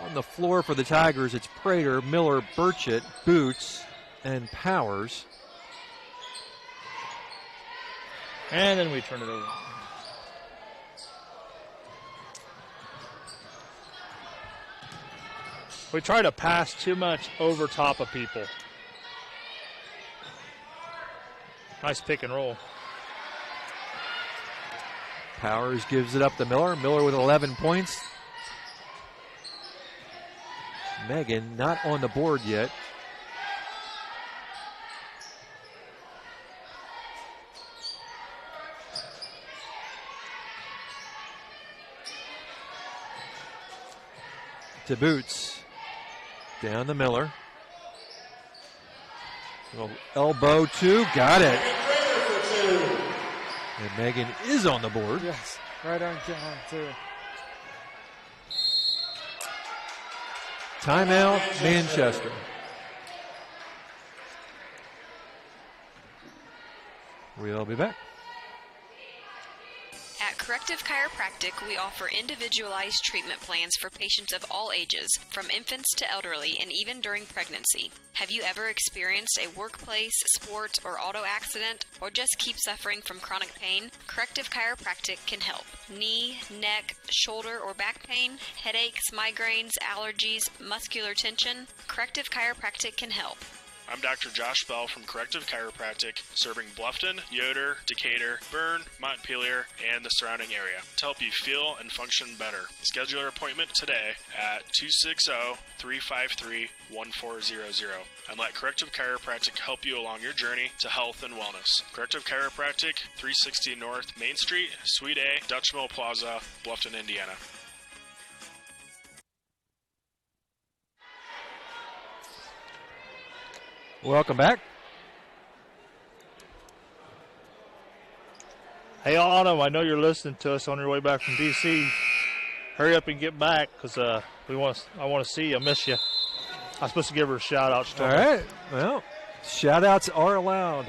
On the floor for the Tigers, it's Prater, Miller, Burchett, Boots, and Powers. And then we turn it over. We try to pass too much over top of people. Nice pick and roll. Powers gives it up to Miller. Miller with 11 points. Megan not on the board yet. To Boots. Down to Miller. Little elbow two. Got it. And Megan is on the board. Yes, right on count, too. Timeout, Manchester. We'll be back. At Corrective Chiropractic, we offer individualized treatment plans for patients of all ages, from infants to elderly, and even during pregnancy. Have you ever experienced a workplace, sports, or auto accident, or just keep suffering from chronic pain? Corrective Chiropractic can help. Knee, neck, shoulder, or back pain, headaches, migraines, allergies, muscular tension. Corrective Chiropractic can help. I'm Dr. Josh Bell from Corrective Chiropractic, serving Bluffton, Yoder, Decatur, Bern, Montpelier, and the surrounding area to help you feel and function better. Schedule your appointment today at 260-353-1400 and let Corrective Chiropractic help you along your journey to health and wellness. Corrective Chiropractic, 360 North Main Street, Suite A, Dutch Mill Plaza, Bluffton, Indiana. Welcome back. Hey, Autumn, I know you're listening to us on your way back from D.C. Hurry up and get back, because I want to see you. I miss you. I'm supposed to give her a shout-out. All right. Well, shout-outs are allowed.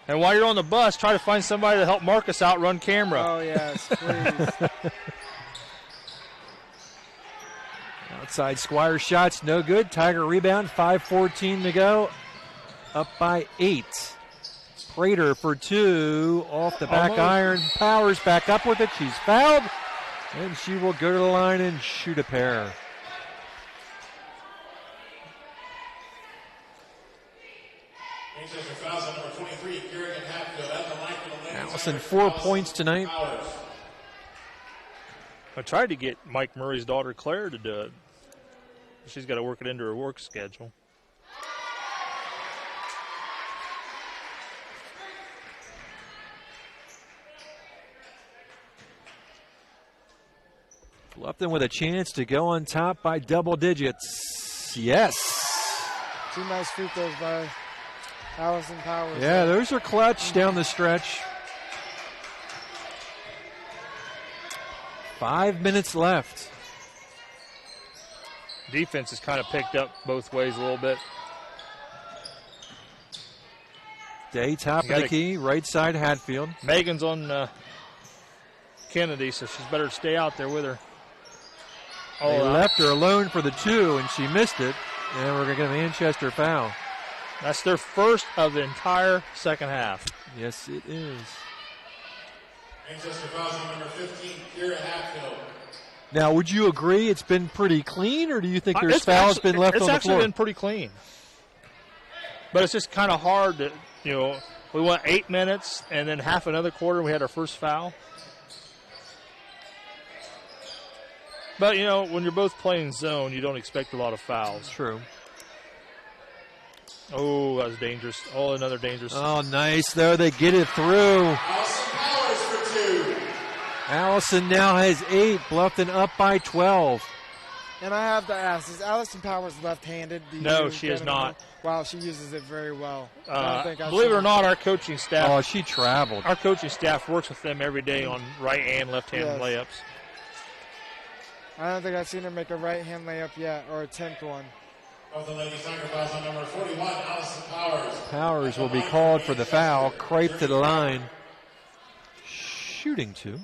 And while you're on the bus, try to find somebody to help Marcus out run camera. Oh, yes, please. Outside Squire shots, no good. Tiger rebound, 5:14 to go. Up by 8. Prater for 2. Off the back iron. Powers back up with it. She's fouled. And she will go to the line and shoot a pair. Allison, 4 points tonight. I tried to get Mike Murray's daughter Claire to do it. She's got to work it into her work schedule. Bluffton with a chance to go on top by double digits. Yes. 2 nice free throws by Allison Powers. Yeah, those are clutch down the stretch. 5 minutes left. Defense has kind of picked up both ways a little bit. Day top of the key, right side Hatfield. Megan's on Kennedy, so she's better stay out there with her. They left her alone for the 2, and she missed it. And we're going to get a Manchester foul. That's their first of the entire second half. Yes, it is. Manchester fouls on number 15, Kira Hatfield. Now, would you agree it's been pretty clean, or do you think there's fouls been left on the floor? It's actually been pretty clean. But it's just kind of hard to, we went 8 minutes, and then half another quarter we had our first foul. But, when you're both playing zone, you don't expect a lot of fouls. True. Oh, that was dangerous. Oh, another dangerous. Oh, nice, though. They get it through. Allison Powers for 2. Allison now has 8. Bluffton up by 12. And I have to ask, is Allison Powers left-handed? No, she is not. Wow, she uses it very well. Believe it or not, our coaching staff. Oh, she traveled. Our coaching staff works with them every day on right and left-hand layups. I don't think I've seen her make a right-hand layup yet or attempt one. Of the ladies' soccer fouls on number 41, Allison Powers. Powers will be called for the foul. Cripe to the line. Shooting 2.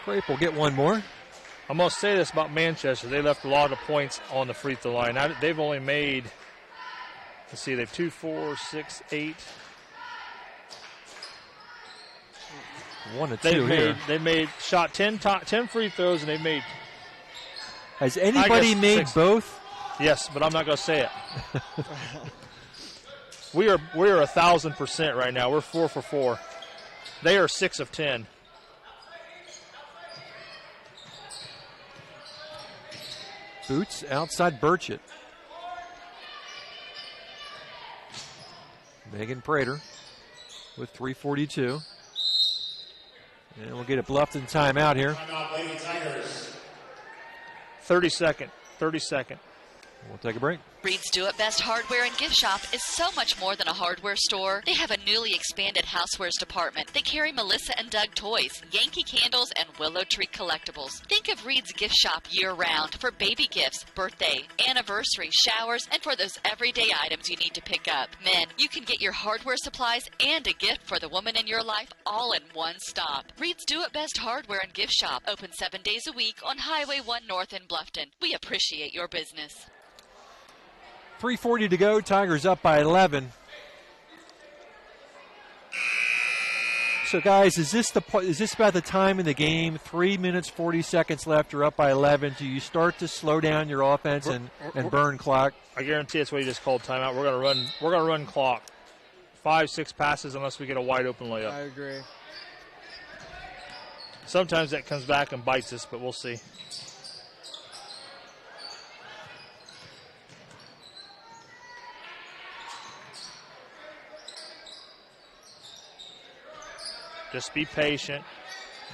Cripe will get one more. I'm going to say this about Manchester. They left a lot of points on the free throw line. Now, they've only made, let's see, they've 2, 4, 6, 8. 1 to 2 here. They made shot 10 free throws, and they made. Has anybody made 6. both? Yes, but I'm not going to say it. We are 1,000% right now. We're 4 for 4. They are 6 of 10. Boots outside Burchett. Megan Prater with 3:42. And we'll get a Bluffton timeout here. Timeout, Lady Tigers. 30 second. We'll take a break. Reed's Do It Best Hardware and Gift Shop is so much more than a hardware store. They have a newly expanded housewares department. They carry Melissa and Doug toys, Yankee candles, and Willow Tree collectibles. Think of Reed's Gift Shop year-round for baby gifts, birthday, anniversary, showers, and for those everyday items you need to pick up. Men, you can get your hardware supplies and a gift for the woman in your life all in one stop. Reed's Do It Best Hardware and Gift Shop, open 7 days a week on Highway 1 North in Bluffton. We appreciate your business. 3:40 to go. Tigers up by 11. So, guys, is this about the time in the game? 3 minutes, 40 seconds left. You're up by 11. Do you start to slow down your offense and burn clock? I guarantee that's what you just called timeout. We're gonna run clock. 5, 6 passes unless we get a wide open layup. I agree. Sometimes that comes back and bites us, but we'll see. Just be patient.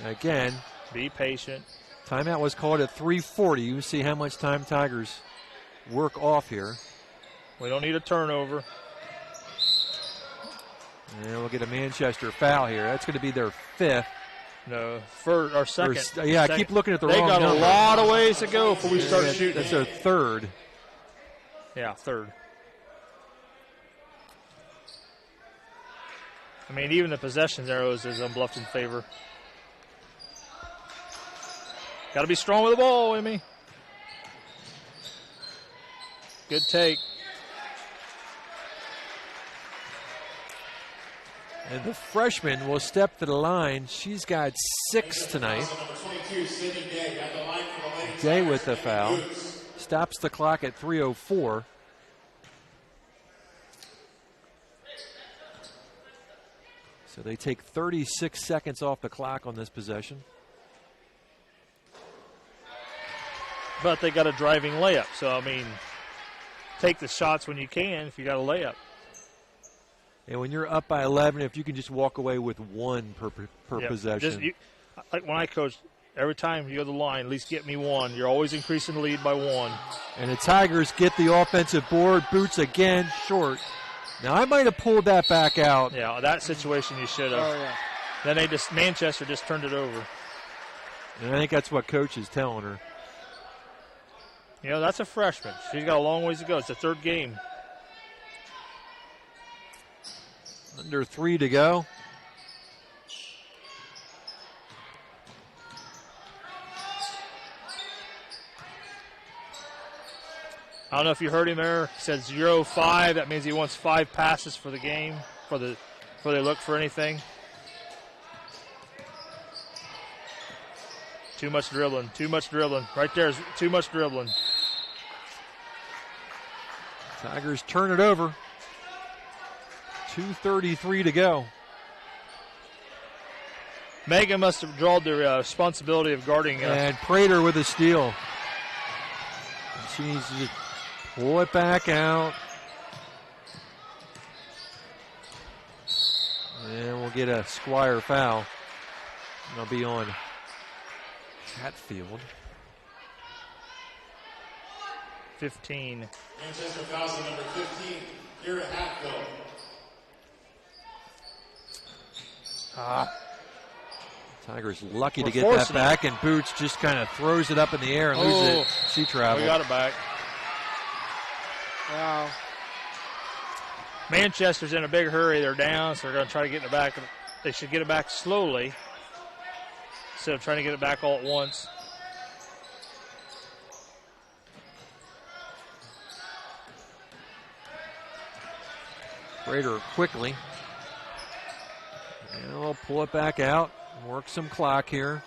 Again. Be patient. Timeout was called at 3:40. You see how much time Tigers work off here. We don't need a turnover. And we'll get a Manchester foul here. That's going to be their 5th. No, first or second. I keep looking at the wrong number. They got a lot of ways to go before we start shooting. That's their 3rd. Yeah, 3rd. I mean, even the possession arrows is in Bluffton's favor. Got to be strong with the ball, Amy. Good take. And the freshman will step to the line. She's got 6 tonight. Day with the foul. Stops the clock at 3:04. So they take 36 seconds off the clock on this possession. But they got a driving layup. So, I mean, take the shots when you can if you got a layup. And when you're up by 11, if you can just walk away with 1 per possession. Like when I coach, every time you go to the line, at least get me 1. You're always increasing the lead by 1. And the Tigers get the offensive board. Boots again, short. Now, I might have pulled that back out. Yeah, that situation you should have. Oh, yeah. Then Manchester just turned it over. And I think that's what Coach is telling her. You know, that's a freshman. She's got a long ways to go. It's the 3rd game. Under 3 to go. I don't know if you heard him there. He said 0-5. That means he wants 5 passes for the game, before they look for anything. Too much dribbling. Right there's too much dribbling. Tigers turn it over. 2:33 to go. Megan must have drawn the responsibility of guarding. And Prater with a steal. And she needs to pull it back out. And we'll get a Squire foul. And it'll be on Hatfield. 15. Manchester fouls on number 15, Kira Hatfield. Tigers lucky to get that back, and Boots just kind of throws it up in the air and loses it. She traveled. We got it back. Wow. Manchester's in a big hurry. They're down, so they're going to try to get it back. They should get it back slowly instead of trying to get it back all at once. Prater quickly. And we'll pull it back out. Work some clock here.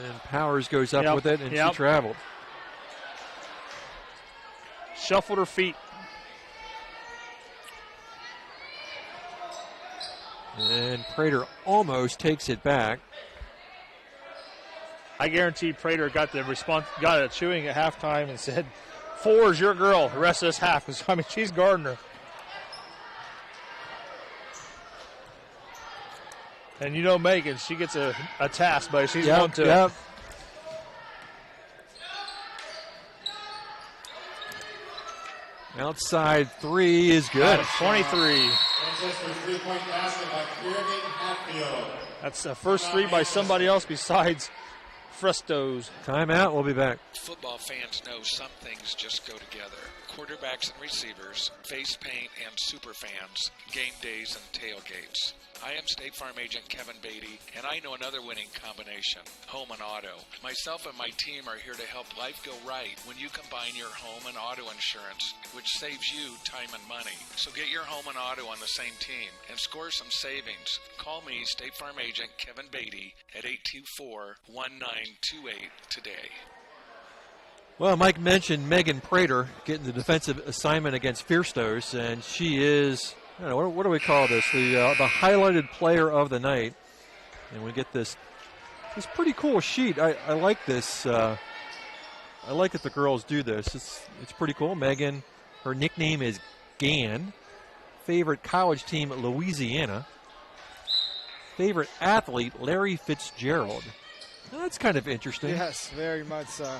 And Powers goes up with it, and she traveled. Shuffled her feet. And Prater almost takes it back. I guarantee Prater got a chewing at halftime and said, 4 is your girl the rest of this half. I mean, she's guarding her. And you know Megan, she gets a task, but she's one to it. Outside 3 is good. 23. That's the first 3 by somebody else besides Frestos. Timeout. We'll be back. Football fans know some things just go together. Quarterbacks and receivers, face paint and super fans, game days and tailgates. I am State Farm Agent Kevin Beatty, and I know another winning combination, home and auto. Myself and my team are here to help life go right when you combine your home and auto insurance, which saves you time and money. So get your home and auto on the same team and score some savings. Call me, State Farm Agent Kevin Beatty, at 824-1928 today. Well, Mike mentioned Megan Prater getting the defensive assignment against Fierstos, and she is, I don't know, what do we call this? The highlighted player of the night. And we get this pretty cool sheet. I like this. I like that the girls do this. It's pretty cool. Megan, her nickname is Gann. Favorite college team, Louisiana. Favorite athlete, Larry Fitzgerald. Well, that's kind of interesting. Yes, very much so.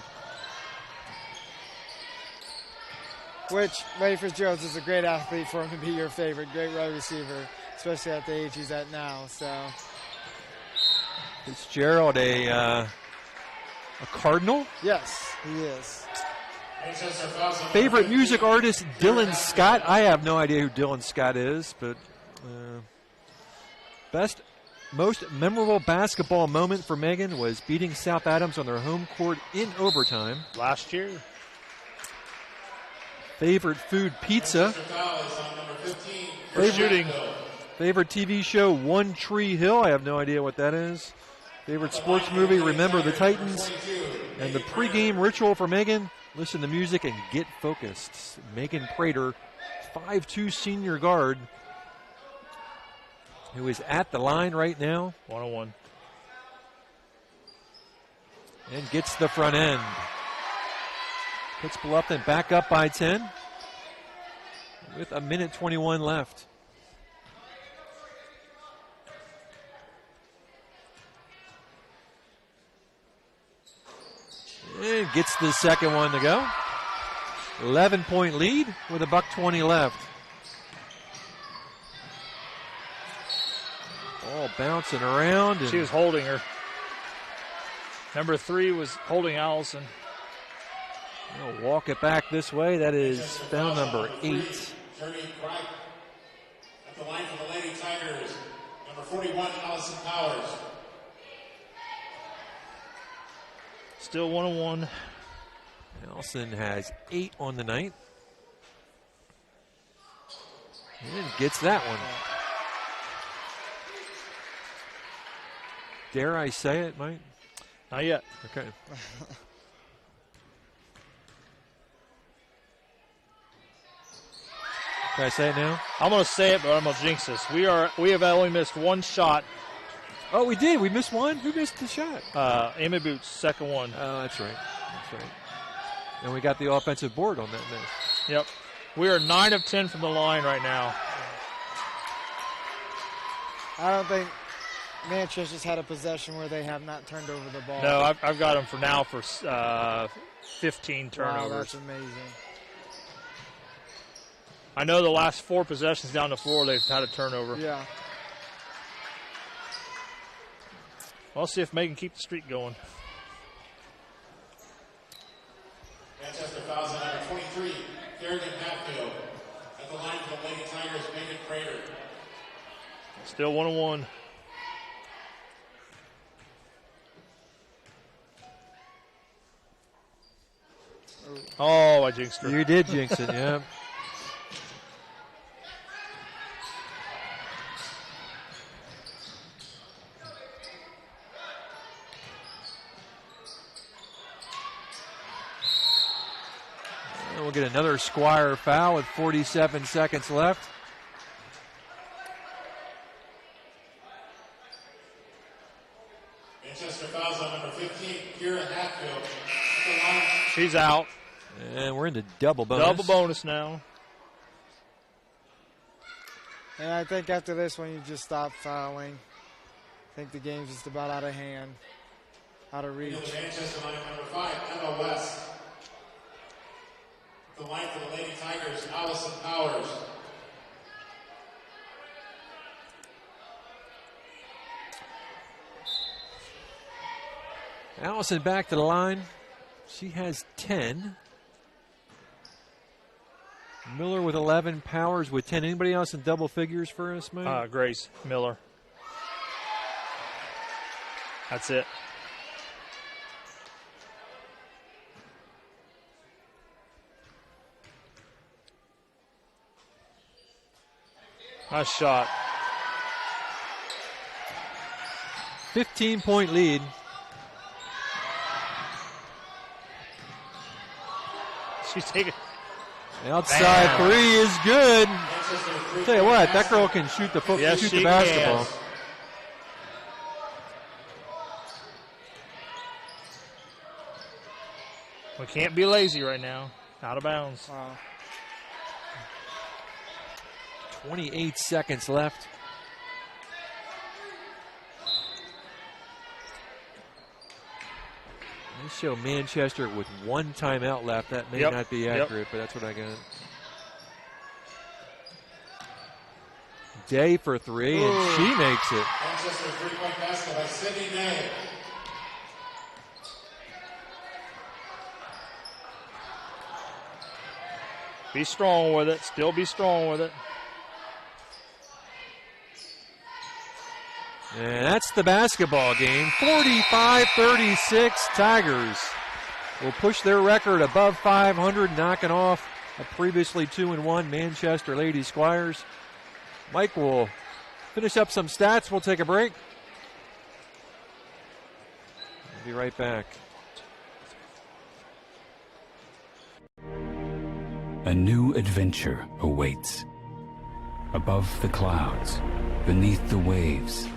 Which, Larry Fitzgerald is a great athlete for him to be your favorite, great wide receiver, especially at the age he's at now. So, Fitzgerald, a Cardinal? Yes, he is. Favorite music artist, Dylan Scott. I have no idea who Dylan Scott is, but most memorable basketball moment for Megan was beating South Adams on their home court in overtime. Last year. Favorite food, pizza. Favorite TV show, One Tree Hill. I have no idea what that is. Favorite sports movie, Remember the Titans. And the pregame ritual for Megan, listen to music and get focused. Megan Prater, 5'2" senior guard, who is at the line right now. 101. And gets the front end. Puts Bluffton back up by 10 with 1:21 left. And gets the second one to go. 11-point lead with $1:20 left. Ball bouncing around. She was holding her. Number 3 was holding Allison. We'll walk it back this way. That is foul number 8. At the line for the Lady Tigers, number 41, Allison Powers. Still 1-1. Allison has 8 on the night. And gets that one. Dare I say it, Mike? Not yet. Okay. Can I say it now? I'm going to say it, but I'm going to jinx this. We have only missed one shot. Oh, we did. We missed one? Who missed the shot? Amy Boots, second one. Oh, that's right. That's right. And we got the offensive board on that miss. Yep. We are 9 of 10 from the line right now. I don't think Manchester's had a possession where they have not turned over the ball. No, I've got them for now for 15 turnovers. Wow, that's amazing. I know the last 4 possessions down the floor, they've had a turnover. Yeah. I'll see if Megan keep the streak going. Manchester fouls on number 23, Kerrigan Hatfield. At the line for the Lady Tigers, Megan Prater. Still 1-1. Oh, I jinxed her. You did jinx it, yeah. And we'll get another Squire foul with 47 seconds left. Manchester fouls on number 15, Kira Hatfield. She's out. And we're into double bonus. Double bonus now. And I think after this one, you just stop fouling. I think the game's just about out of hand, out of reach. The Manchester line, number 5, Emma West. The line for the Lady Tigers, Allison Powers. Allison back to the line. She has 10. Miller with 11, Powers with 10. Anybody else in double figures for us, man? Grace Miller. That's it. Nice shot. 15-point lead. She's taking. Outside three is good. I'll tell you what, that girl can shoot the shoot the basketball. Can. We can't be lazy right now. Out of bounds. Wow. 28 seconds left. They show Manchester with one timeout left. That may not be accurate, but that's what I got. Day for three, and she makes it. Manchester three-point basket by Sydney Day. Be strong with it. Still be strong with it. And that's the basketball game. 45-36 Tigers will push their record above 500, knocking off a previously 2-1 Manchester Lady Squires. Mike will finish up some stats. We'll take a break. We'll be right back. A new adventure awaits. Above the clouds, beneath the waves,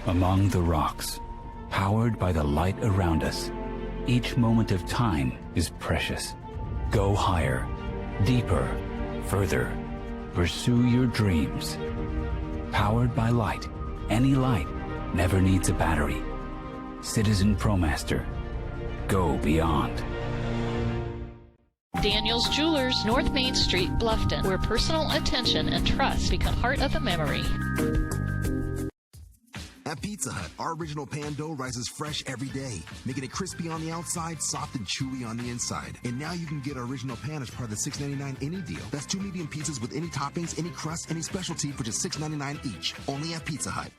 among the rocks, powered by the light around us, each moment of time is precious. Go higher, deeper, further. Pursue your dreams. Powered by light, any light never needs a battery. Citizen ProMaster. Go beyond. Daniel's Jewelers, North Main Street, Bluffton, where personal attention and trust become part of the memory. At Pizza Hut, our original pan dough rises fresh every day, making it crispy on the outside, soft and chewy on the inside. And now you can get our original pan as part of the $6.99 any deal. That's 2 medium pizzas with any toppings, any crust, any specialty for just $6.99 each. Only at Pizza Hut.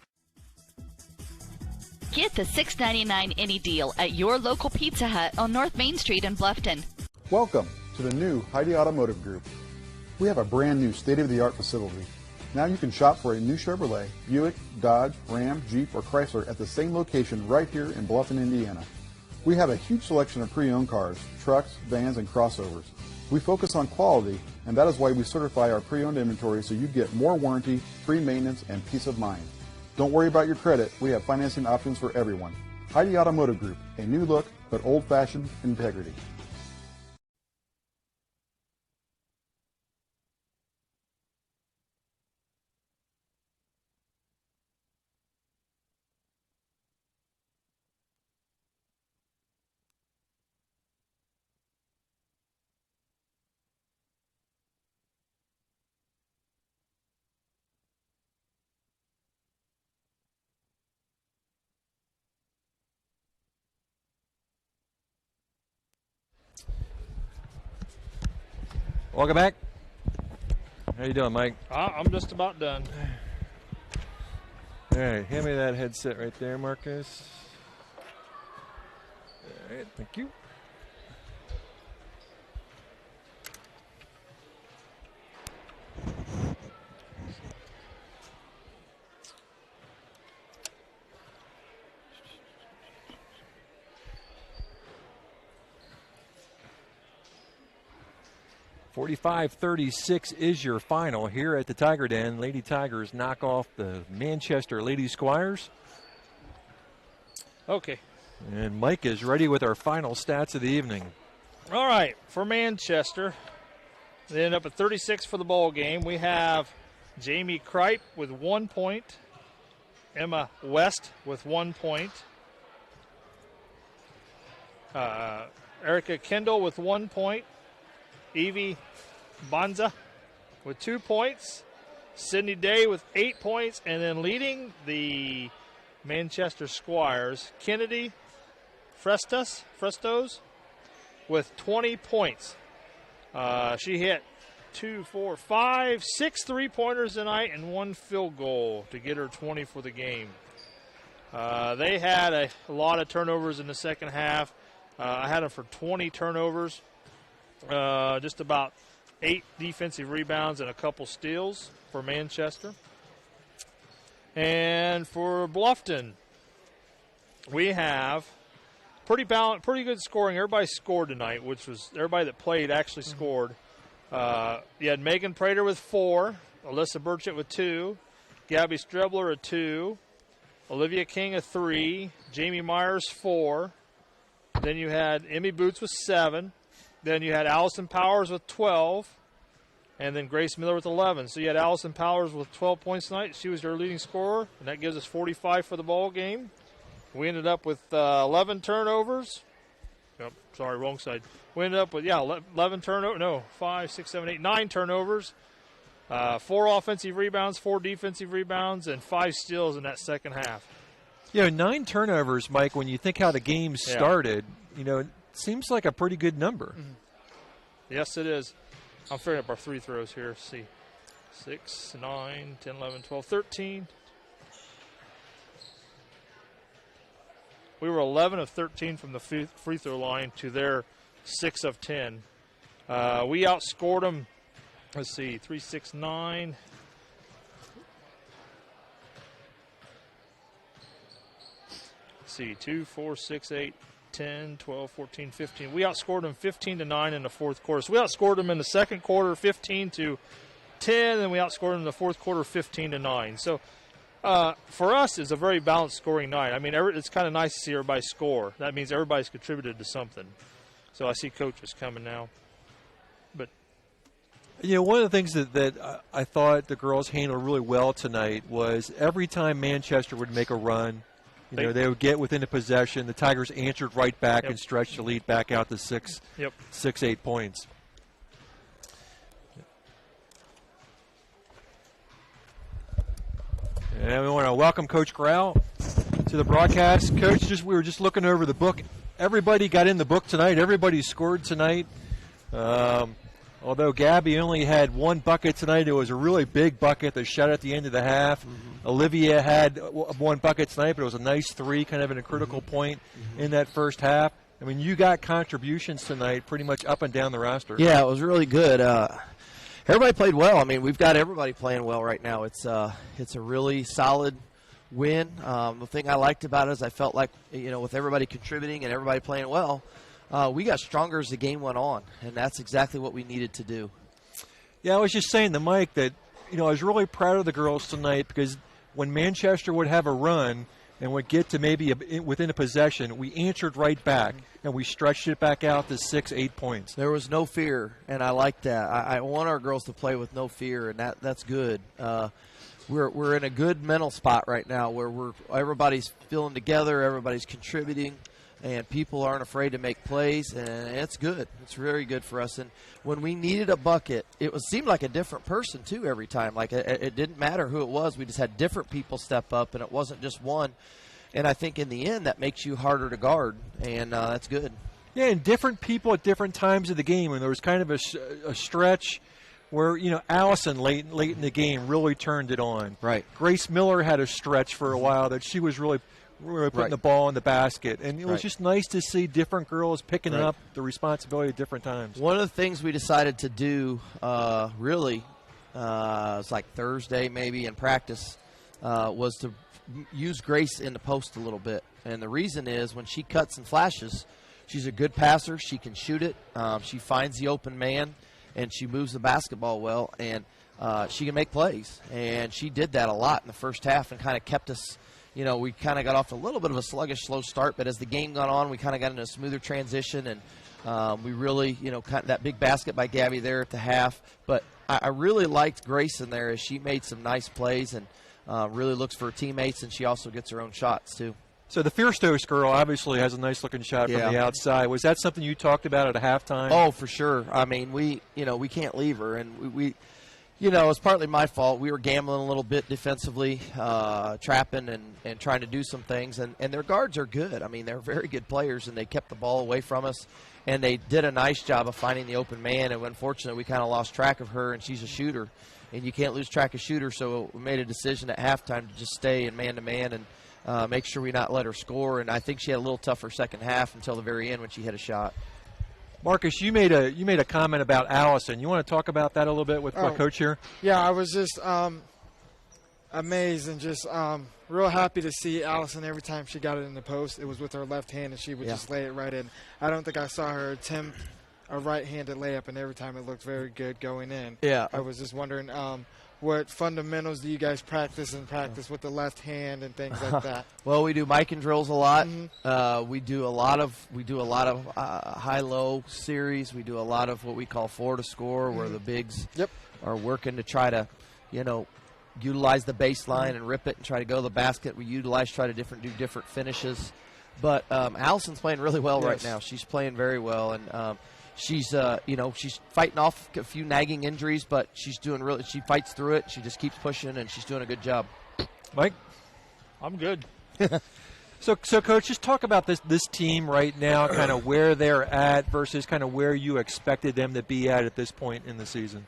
Get the $6.99 any deal at your local Pizza Hut on North Main Street in Bluffton. Welcome to the new Heidi Automotive Group. We have a brand new state-of-the-art facility. Now you can shop for a new Chevrolet, Buick, Dodge, Ram, Jeep, or Chrysler at the same location right here in Bluffton, Indiana. We have a huge selection of pre-owned cars, trucks, vans, and crossovers. We focus on quality, and that is why we certify our pre-owned inventory so you get more warranty, free maintenance, and peace of mind. Don't worry about your credit. We have financing options for everyone. Heidi Automotive Group, a new look, but old-fashioned integrity. Welcome back. How you doing, Mike? I'm just about done. All right, hand me that headset right there, Marcus. All right, thank you. 45-36 is your final here at the Tiger Den. Lady Tigers knock off the Manchester Lady Squires. Okay. And Mike is ready with our final stats of the evening. All right, for Manchester, they end up at 36 for the ball game. We have Jamie Kripe with 1 point, Emma West with 1 point, Erica Kendall with 1 point, Evie Bonza with 2 points, Sydney Day with 8 points, and then leading the Manchester Squires, Kennedy Frestos with 20 points. She hit 6 3-pointers tonight and 1 field goal to get her 20 for the game. They had a lot of turnovers in the second half. I had them for 20 turnovers, just about 8 defensive rebounds and a couple steals for Manchester. And for Bluffton, we have pretty good scoring. Everybody scored tonight, which was everybody that played actually scored. You had Megan Prater with 4, Alyssa Burchett with 2, Gabby Strebler a 2, Olivia King a 3, Jamie Myers 4. Then you had Emmy Boots with 7. Then you had Allison Powers with 12. And then Grace Miller with 11. So you had Allison Powers with 12 points tonight. She was your leading scorer, and that gives us 45 for the ball game. We ended up with 11 turnovers. Oh, sorry, wrong side. We ended up with, 11 turnovers. No, 5, 6, 7, 8, 9 turnovers. 4 offensive rebounds, 4 defensive rebounds, and 5 steals in that second half. 9 turnovers, Mike, when you think how the game started, it seems like a pretty good number. Mm-hmm. Yes, it is. I'm figuring up our free throws here. Let's see. 6, 9, 10, 11, 12, 13. We were 11 of 13 from the free throw line to their 6 of 10. We outscored them, let's see, 3, 6, 9. Let's see, 2, 4, 6, 8, 10, 12, 14, 15. We outscored them 15-9 in the fourth quarter. So we outscored them in the second quarter 15-10, and we outscored them in the fourth quarter 15-9. So for us, it's a very balanced scoring night. I mean, it's kind of nice to see everybody score. That means everybody's contributed to something. So I see coaches coming now. But one of the things that I thought the girls handled really well tonight was every time Manchester would make a run, they would get within a possession. The Tigers answered right back and stretched the lead back out to 6, 8 points. And we want to welcome Coach Corral to the broadcast. Coach, we were just looking over the book. Everybody got in the book tonight. Everybody scored tonight. Although Gabby only had 1 bucket tonight, it was a really big bucket that shot at the end of the half. Mm-hmm. Olivia had 1 bucket tonight, but it was a nice 3, kind of in a critical point in that first half. I mean, you got contributions tonight pretty much up and down the roster. Yeah, it was really good. Everybody played well. I mean, we've got everybody playing well right now. It's a really solid win. The thing I liked about it is I felt like, with everybody contributing and everybody playing well, we got stronger as the game went on, and that's exactly what we needed to do. Yeah, I was just saying to Mike that, I was really proud of the girls tonight because when Manchester would have a run and would get to maybe within a possession, we answered right back, and we stretched it back out to 6, 8 points. There was no fear, and I like that. I want our girls to play with no fear, and that's good. We're in a good mental spot right now where everybody's feeling together, everybody's contributing, and people aren't afraid to make plays, and it's good. It's very good for us. And when we needed a bucket, it seemed like a different person, too, every time. Like, it didn't matter who it was. We just had different people step up, and it wasn't just one. And I think in the end, that makes you harder to guard, and that's good. Yeah, and different people at different times of the game. And there was kind of a stretch where, Allison late in the game really turned it on. Right. Grace Miller had a stretch for a while that she was really putting the ball in the basket. And it was just nice to see different girls picking up the responsibility at different times. One of the things we decided to do it's like Thursday maybe in practice, was to use Grace in the post a little bit. And the reason is when she cuts and flashes, she's a good passer. She can shoot it. She finds the open man. and she moves the basketball well, and she can make plays. And she did that a lot in the first half and kind of kept us, we kind of got off a little bit of a sluggish, slow start, but as the game got on, we kind of got into a smoother transition, and we really, kind of that big basket by Gabby there at the half. But I really liked Grace in there as she made some nice plays and really looks for her teammates, and she also gets her own shots too. So the Fierce girl obviously has a nice-looking shot from the outside. Was that something you talked about at halftime? Oh, for sure. I mean, we can't leave her, and we it's partly my fault. We were gambling a little bit defensively, trapping and trying to do some things, and their guards are good. I mean, they're very good players, and they kept the ball away from us, and they did a nice job of finding the open man, and unfortunately, we kind of lost track of her, and she's a shooter, and you can't lose track of shooters, so we made a decision at halftime to just stay in man-to-man and make sure we not let her score, and I think she had a little tougher second half until the very end when she hit a shot. Marcus, you made a comment about Allison. You want to talk about that a little bit with my coach here? Yeah, I was just amazed and just real happy to see Allison every time she got it in the post. It was with her left hand, and she would just lay it right in. I don't think I saw her attempt a right-handed layup, and every time it looked very good going in. Yeah. I was just wondering what fundamentals do you guys practice with the left hand and things like that? Well, we do mic and drills a lot. We do a lot of high-low series. We do a lot of what we call 4 to score, where the bigs are working to try to, utilize the baseline and rip it and try to go to the basket. We try to do different finishes. But Allison's playing really well right now. She's playing very well, and she's fighting off a few nagging injuries, but she's doing really. She fights through it. She just keeps pushing, and she's doing a good job. Mike, I'm good. So, Coach, just talk about this team right now, kind of where they're at versus kind of where you expected them to be at this point in the season.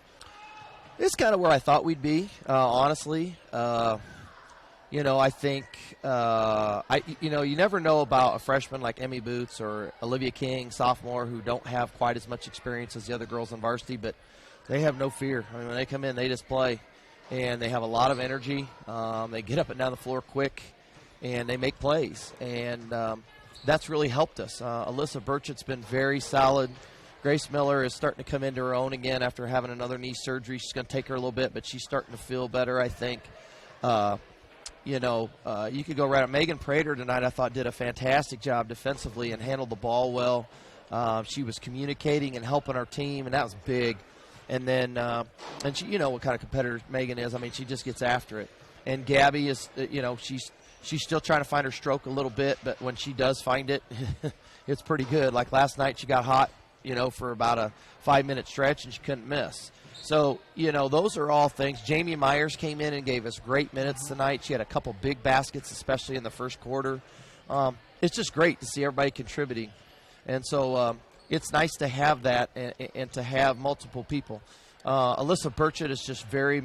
It's kind of where I thought we'd be, honestly. I think, you never know about a freshman like Emmy Boots or Olivia King, sophomore, who don't have quite as much experience as the other girls on varsity, but they have no fear. I mean, when they come in, they just play, and they have a lot of energy. They get up and down the floor quick, and they make plays, and that's really helped us. Alyssa Burchett's been very solid. Grace Miller is starting to come into her own again after having another knee surgery. She's going to take her a little bit, but she's starting to feel better, I think. You could go right at Megan Prater tonight. I thought did a fantastic job defensively and handled the ball well. She was communicating and helping our team, and that was big. And then, and she, what kind of competitor Megan is. I mean, she just gets after it. And Gabby is, she's still trying to find her stroke a little bit, but when she does find it, it's pretty good. Like last night, she got hot, for about a 5-minute stretch, and she couldn't miss. So, those are all things. Jamie Myers came in and gave us great minutes tonight. She had a couple big baskets, especially in the first quarter. It's just great to see everybody contributing. And so it's nice to have that and to have multiple people. Alyssa Burchett is just very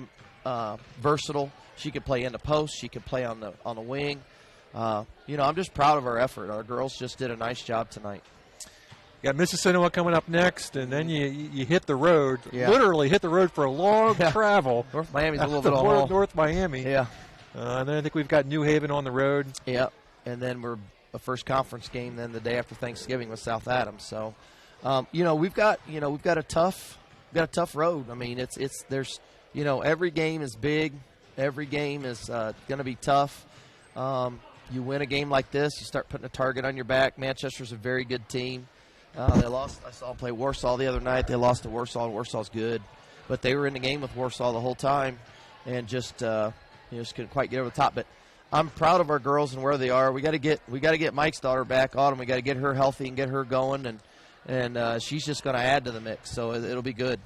versatile. She can play in the post. She can play on the wing. I'm just proud of our effort. Our girls just did a nice job tonight. You got Mississauga coming up next, and then you hit the road. Literally hit the road for a long travel. North Miami's a little bit of North Miami. Yeah. And then I think we've got New Haven on the road. Yeah. And then we're a first conference game then the day after Thanksgiving with South Adams. So, we've got a tough road. I mean, there's every game is big. Every game is going to be tough. You win a game like this, you start putting a target on your back. Manchester's a very good team. They lost. I saw them play Warsaw the other night. They lost to Warsaw, and Warsaw's good. But they were in the game with Warsaw the whole time and just couldn't quite get over the top. But I'm proud of our girls and where they are. We got to get Mike's daughter back on, and we got to get her healthy and get her going, and she's just going to add to the mix. So it'll be good.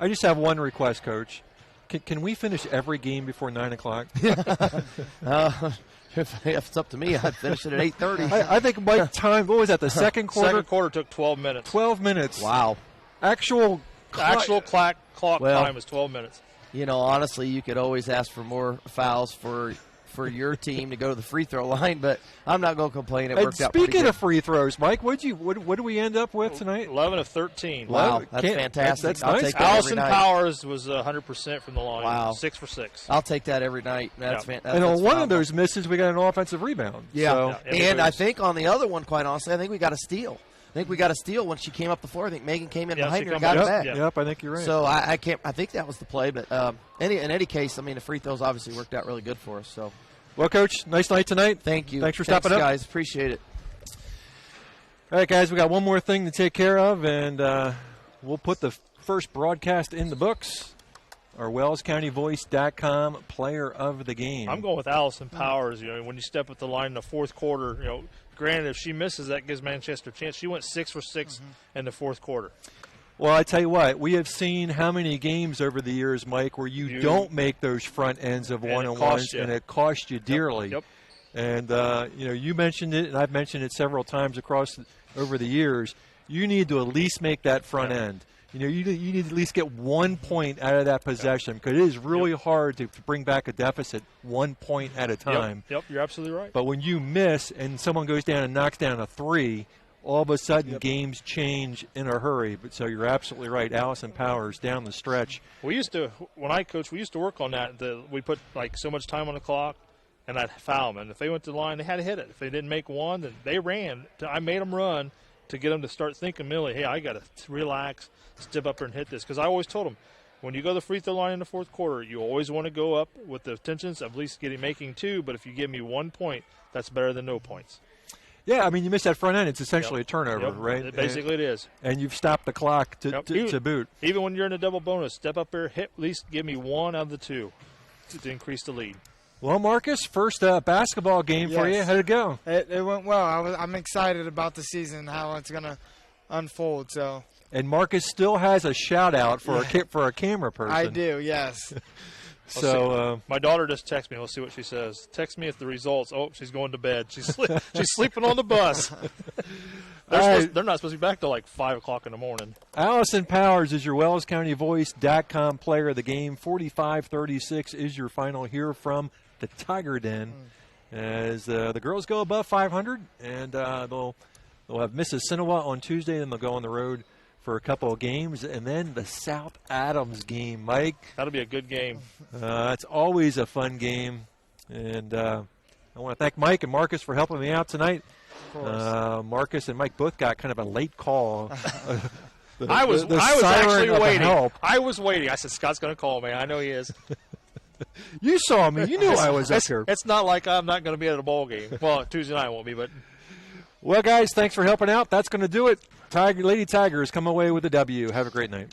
I just have one request, Coach. Can we finish every game before 9 o'clock? If it's up to me, I'd finish it at 8:30. I think Mike time. What was that? The second quarter. Second quarter took 12 minutes. 12 minutes. Wow. Actual clock time was 12 minutes. Honestly, you could always ask for more fouls for your team to go to the free throw line, but I'm not going to complain. It worked out pretty good. Speaking of free throws, Mike, what do we end up with tonight? 11 of 13. Wow, that's fantastic. That's nice. Take that Allison Powers was 100% from the line. Wow. 6 for 6. I'll take that every night. That's fantastic. And on one of those misses, we got an offensive rebound. Yeah, so. and I think on the other one, quite honestly, I think we got a steal. think we got a steal when she came up the floor. I think Megan came in behind her and got got it back. Yep, I think you're right. So I think that was the play. But in any case, I mean, the free throws obviously worked out really good for us. So, well, Coach, nice night tonight. Thank you. Thanks for stopping up, guys. Appreciate it. All right, guys, we got one more thing to take care of, and we'll put the first broadcast in the books. Our WellsCountyVoice.com player of the game. I'm going with Allison Powers. You know, when you step at the line in the fourth quarter, you know, granted, if she misses, that gives Manchester a chance. She went 6 for 6 in the fourth quarter. Well, I tell you what, we have seen how many games over the years, Mike, where you don't make those front ends of one-on-ones, and it costs you dearly. Yep. And, you know, you mentioned it, and I've mentioned it several times over the years. You need to at least make that front end. You know, you need to at least get 1 point out of that possession because it is really hard to bring back a deficit 1 point at a time. Yep, you're absolutely right. But when you miss and someone goes down and knocks down a 3, all of a sudden games change in a hurry. But so you're absolutely right. Allison Powers down the stretch. When I coached, we used to work on that. We put like so much time on the clock, and I'd foul them. And if they went to the line, they had to hit it. If they didn't make one, then they ran. I made them run to get them to start thinking mentally, hey, I got to relax, step up there and hit this. Because I always told them, when you go to the free throw line in the fourth quarter, you always want to go up with the intentions of at least making 2. But if you give me 1 point, that's better than no points. Yeah, I mean, you miss that front end. It's essentially a turnover, right? Basically, it is. And you've stopped the clock to boot. Even when you're in a double bonus, step up there, hit, at least give me 1 out of the 2 to increase the lead. Well, Marcus, first basketball game for you. How'd it go? It went well. I'm excited about the season, how it's going to unfold. So. And Marcus still has a shout-out for a camera person. I do, yes. So my daughter just texted me. We'll see what she says. Text me if the results. Oh, she's going to bed. She's sleeping on the bus. They're not supposed to be back till like 5 o'clock in the morning. Allison Powers is your WellsCountyVoice.com player of the game. 45-36 is your final here from the Tiger Den. As the girls go above 500, and they'll have Mississinawa on Tuesday, and they'll go on the road for a couple of games, and then the South Adams game, Mike. That'll be a good game. It's always a fun game, and I want to thank Mike and Marcus for helping me out tonight. Marcus and Mike both got kind of a late call. I was actually waiting. I was waiting. I said, Scott's going to call me. I know he is. You saw me. You knew I was up here. It's not like I'm not going to be at a ball game. Well, Tuesday night I won't be, but. Well, guys, thanks for helping out. That's going to do it. Lady Tigers come away with a W. Have a great night.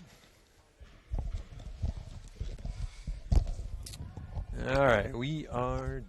All right, we are